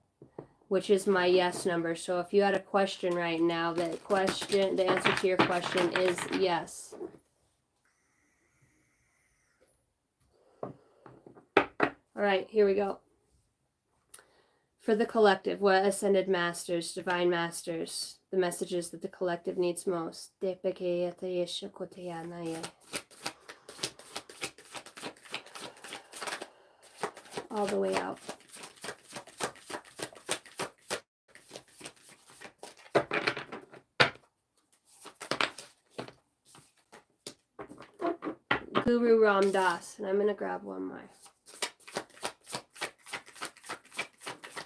which is my yes number. So if you had a question right now, the answer to your question is yes. All right, here we go. For the collective, what ascended masters, divine masters, the messages that the collective needs most. All the way out. Guru Ram Dass, and I'm going to grab one more.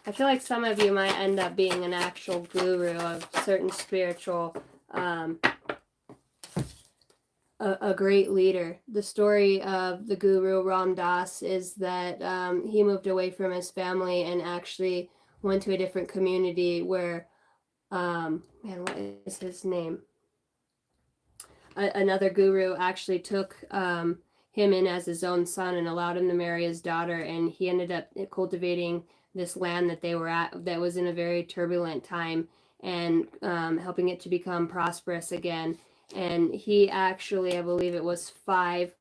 I feel like some of you might end up being an actual guru of certain spiritual, a great leader. The story of the Guru Ram Dass is that he moved away from his family and actually went to a different community where, man, what is his name? Another guru actually took him in as his own son and allowed him to marry his daughter, and he ended up cultivating this land that they were at that was in a very turbulent time, and helping it to become prosperous again. And he actually, I believe it was 5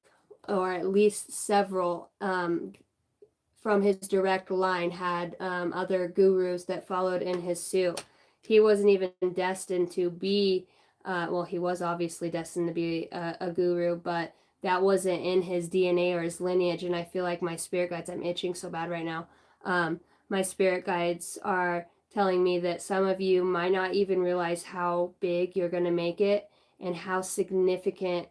or at least several from his direct line had other gurus that followed in his suit. He wasn't even destined to be well, he was obviously destined to be a guru, but that wasn't in his DNA or his lineage. And I feel like my spirit guides, I'm itching so bad right now. My spirit guides are telling me that some of you might not even realize how big you're going to make it and how significant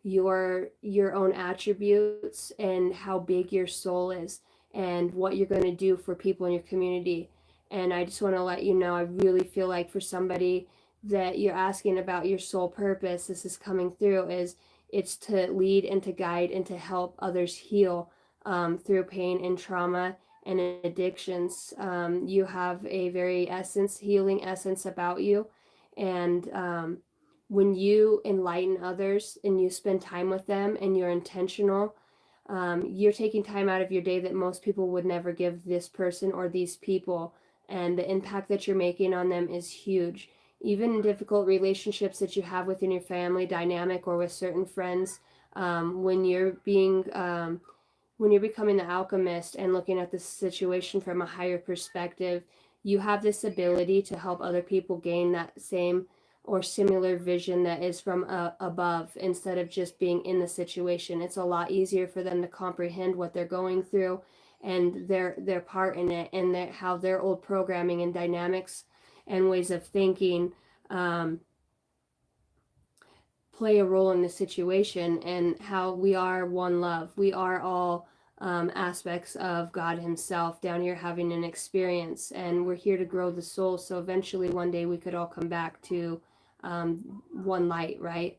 your own attributes and how big your soul is and what you're going to do for people in your community. And I just want to let you know, I really feel like for somebody that you're asking about your soul purpose, this is coming through, is it's to lead and to guide and to help others heal through pain and trauma and addictions. You have a very healing essence about you. And when you enlighten others and you spend time with them and you're intentional, you're taking time out of your day that most people would never give this person or these people. And the impact that you're making on them is huge. Even in difficult relationships that you have within your family dynamic or with certain friends, when you're becoming the alchemist and looking at the situation from a higher perspective, you have this ability to help other people gain that same or similar vision that is from above, instead of just being in the situation. It's a lot easier for them to comprehend what they're going through and their part in it, and how their old programming and dynamics and ways of thinking play a role in the situation, and how we are one love. We are all aspects of God himself down here having an experience, and we're here to grow the soul, so eventually one day we could all come back to one light, right?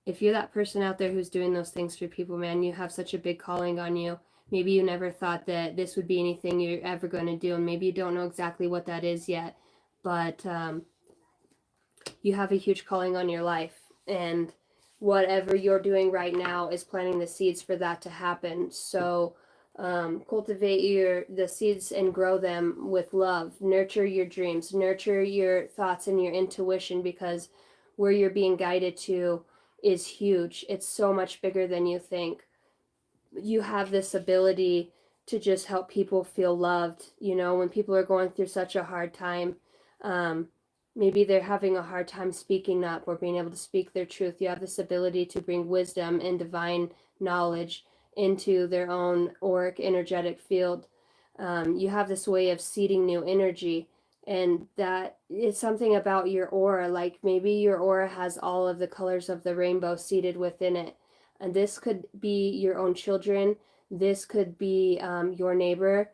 If you're that person out there who's doing those things for people, man, you have such a big calling on you. Maybe you never thought that this would be anything you're ever going to do, and maybe you don't know exactly what that is yet, but you have a huge calling on your life, and whatever you're doing right now is planting the seeds for that to happen. So cultivate the seeds and grow them with love. Nurture your dreams, nurture your thoughts and your intuition, because where you're being guided to is huge. It's so much bigger than you think. You have this ability to just help people feel loved. You know, when people are going through such a hard time, maybe they're having a hard time speaking up or being able to speak their truth. You have this ability to bring wisdom and divine knowledge into their own auric energetic field. You have this way of seeding new energy, and that is something about your aura. Like maybe your aura has all of the colors of the rainbow seeded within it. And this could be your own children. This could be your neighbor.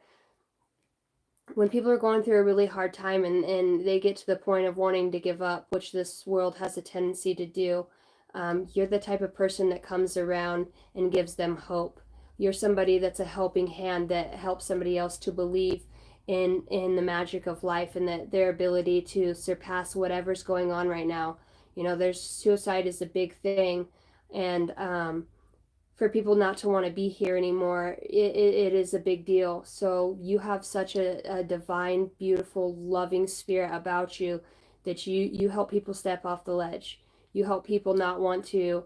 When people are going through a really hard time and they get to the point of wanting to give up, which this world has a tendency to do, you're the type of person that comes around and gives them hope. You're somebody that's a helping hand that helps somebody else to believe in the magic of life and that their ability to surpass whatever's going on right now. You know, there's suicide is a big thing, and for people not to want to be here anymore, it is a big deal. So you have such a divine, beautiful, loving spirit about you that you help people step off the ledge. You help people not want to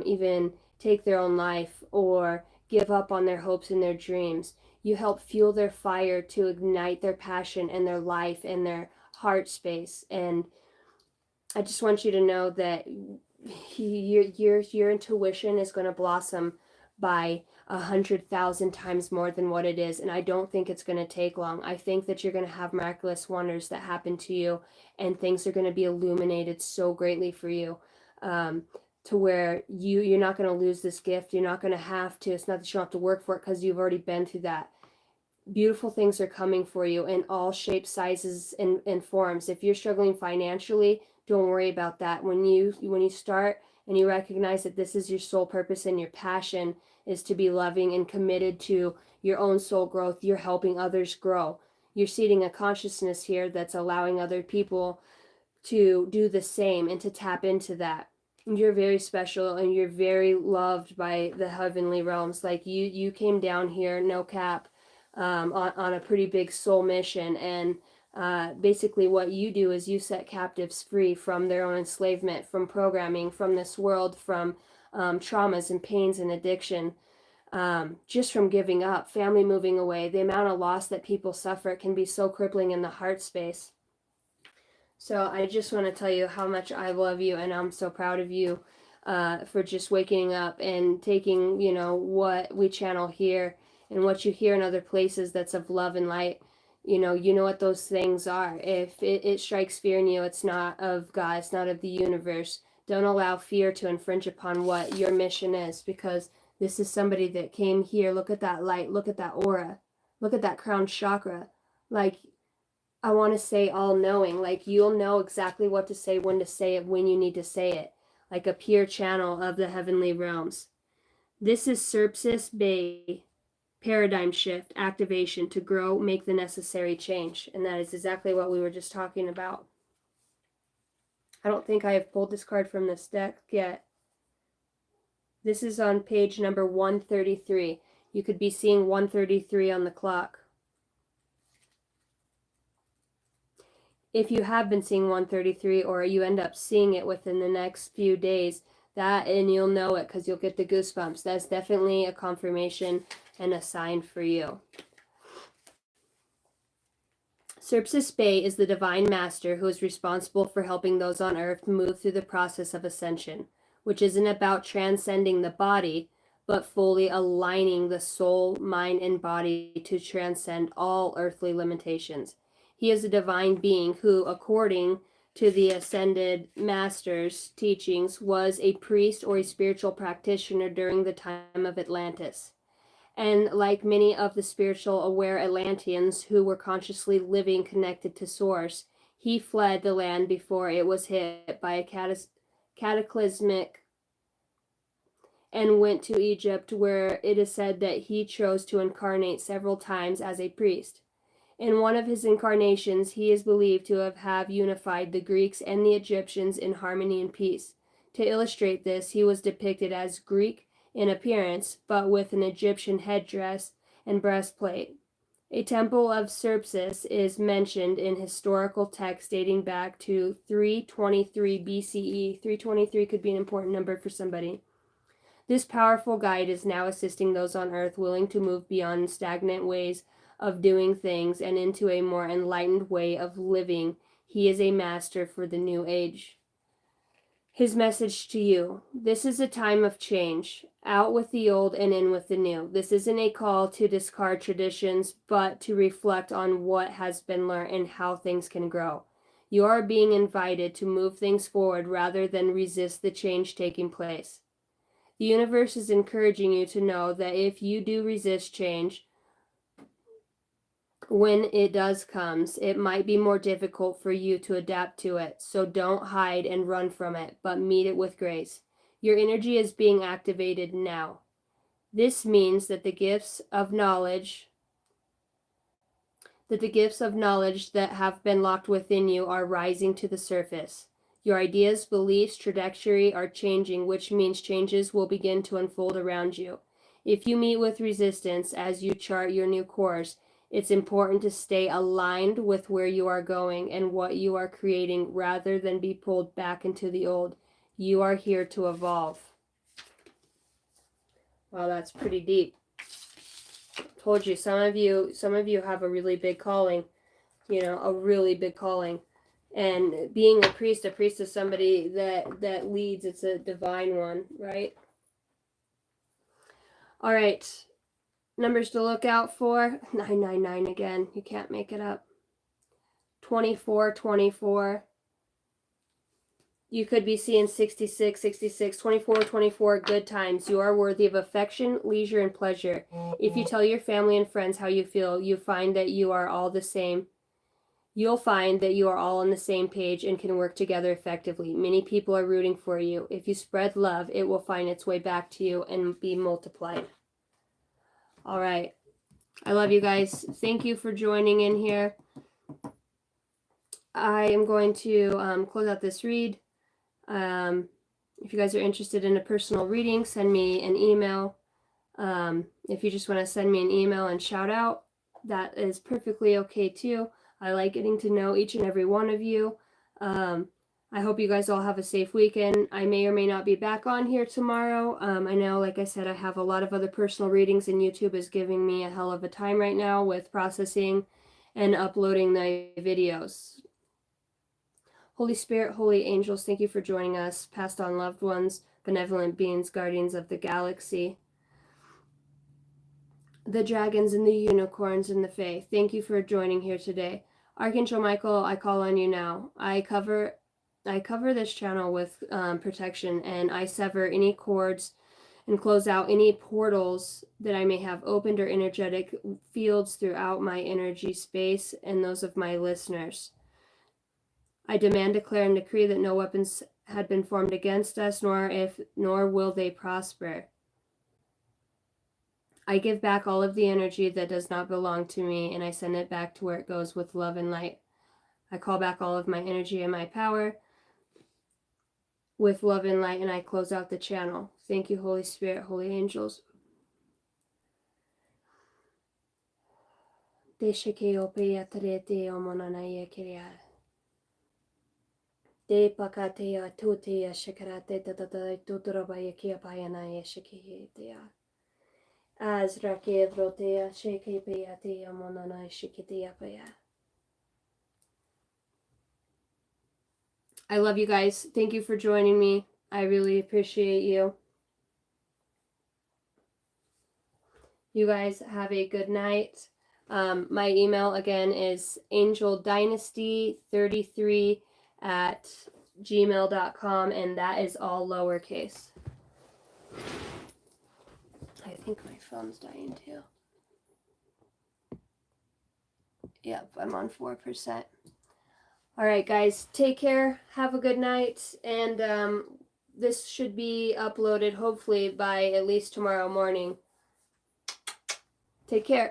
even take their own life or give up on their hopes and their dreams. You help fuel their fire to ignite their passion and their life and their heart space. And I just want you to know that your intuition is going to blossom by 100,000 times more than what it is. And I don't think it's going to take long. I think that you're going to have miraculous wonders that happen to you, and things are going to be illuminated so greatly for you, to where you're not going to lose this gift. You're not going to have to. It's not that you don't have to work for it, because you've already been through that. Beautiful things are coming for you in all shapes, sizes, and forms. If you're struggling financially, don't worry about that. When you start and you recognize that this is your soul purpose and your passion is to be loving and committed to your own soul growth, you're helping others grow. You're seeding a consciousness here that's allowing other people to do the same and to tap into that. You're very special and you're very loved by the heavenly realms. Like you came down here, no cap, on a pretty big soul mission. And basically what you do is you set captives free from their own enslavement, from programming, from this world, from traumas and pains and addiction, just from giving up, family moving away. The amount of loss that people suffer can be so crippling in the heart space. So I just want to tell you how much I love you, and I'm so proud of you for just waking up and taking, what we channel here and what you hear in other places that's of love and light. You know what those things are. If it strikes fear in you, it's not of God, it's not of the universe. Don't allow fear to infringe upon what your mission is, because this is somebody that came here. Look at that light, look at that aura, look at that crown chakra. Like, I want to say all knowing, like you'll know exactly what to say, when to say it, when you need to say it, like a pure channel of the heavenly realms. This is Serpsis Bay paradigm shift activation to grow, make the necessary change. And that is exactly what we were just talking about. I don't think I have pulled this card from this deck yet. This is on page number 133. You could be seeing 133 on the clock. If you have been seeing 133, or you end up seeing it within the next few days, and you'll know it because you'll get the goosebumps. That's definitely a confirmation and a sign for you. Serpsis Bay is the divine master who is responsible for helping those on earth move through the process of ascension, which isn't about transcending the body, but fully aligning the soul, mind, and body to transcend all earthly limitations. He is a divine being who, according to the ascended master's teachings, was a priest or a spiritual practitioner during the time of Atlantis. And like many of the spiritual aware Atlanteans who were consciously living connected to Source, he fled the land before it was hit by a cataclysmic and went to Egypt, where it is said that he chose to incarnate several times as a priest. In one of his incarnations, he is believed to have unified the Greeks and the Egyptians in harmony and peace. To illustrate this, he was depicted as Greek in appearance, but with an Egyptian headdress and breastplate. A temple of Serpsis is mentioned in historical texts dating back to 323 BCE. 323 could be an important number for somebody. This powerful guide is now assisting those on earth willing to move beyond stagnant ways of doing things and into a more enlightened way of living. He is a master for the new age. His message to you: this is a time of change. Out with the old and in with the new. This isn't a call to discard traditions, but to reflect on what has been learned and how things can grow. You are being invited to move things forward rather than resist the change taking place. The universe is encouraging you to know that if you do resist change, when it does comes, it might be more difficult for you to adapt to it. So don't hide and run from it, but meet it with grace. Your energy is being activated now. This means that the gifts of knowledge that have been locked within you are rising to the surface. Your ideas, beliefs, trajectory are changing, which means changes will begin to unfold around you. If you meet with resistance as you chart your new course, it's important to stay aligned with where you are going and what you are creating rather than be pulled back into the old. You are here to evolve. Wow, that's pretty deep. Told you, some of you have a really big calling, you know, a really big calling. And being a priest is somebody that leads. It's a divine one, right? All right. Numbers to look out for. 999 again. You can't make it up. 24. You could be seeing 66, 24, good times. You are worthy of affection, leisure, and pleasure. If you tell your family and friends how you feel, you find that you are all the same. You'll find that you are all on the same page and can work together effectively. Many people are rooting for you. If you spread love, it will find its way back to you and be multiplied. All right. I love you guys. Thank you for joining in here. I am going to close out this read. If you guys are interested in a personal reading, send me an email. If you just want to send me an email and shout out, that is perfectly okay too. I like getting to know each and every one of you. I hope you guys all have a safe weekend. I may or may not be back on here tomorrow. I know, like I said, I have a lot of other personal readings, and YouTube is giving me a hell of a time right now with processing and uploading the videos. Holy Spirit, holy angels, thank you for joining us, passed on loved ones, benevolent beings, guardians of the galaxy, the dragons and the unicorns and the fae. Thank you for joining here today. Archangel Michael, I call on you now. I cover this channel with protection, and I sever any cords and close out any portals that I may have opened or energetic fields throughout my energy space and those of my listeners. I demand, declare, and decree that no weapons had been formed against us, nor will they prosper. I give back all of the energy that does not belong to me, and I send it back to where it goes with love and light. I call back all of my energy and my power with love and light, and I close out the channel. Thank you, Holy Spirit, holy angels. De pakatea tutea shakarate tata tuturabaya kiapayana yeshikitea. Azrake vrotea shekipeatea monana shikitiapaya. I love you guys. Thank you for joining me. I really appreciate you. You guys have a good night. My email again is angeldynasty33@gmail.com, and that is all lowercase. I think my phone's dying too. Yep, I'm on 4%. All right, guys, take care. Have a good night, and this should be uploaded hopefully by at least tomorrow morning. Take care.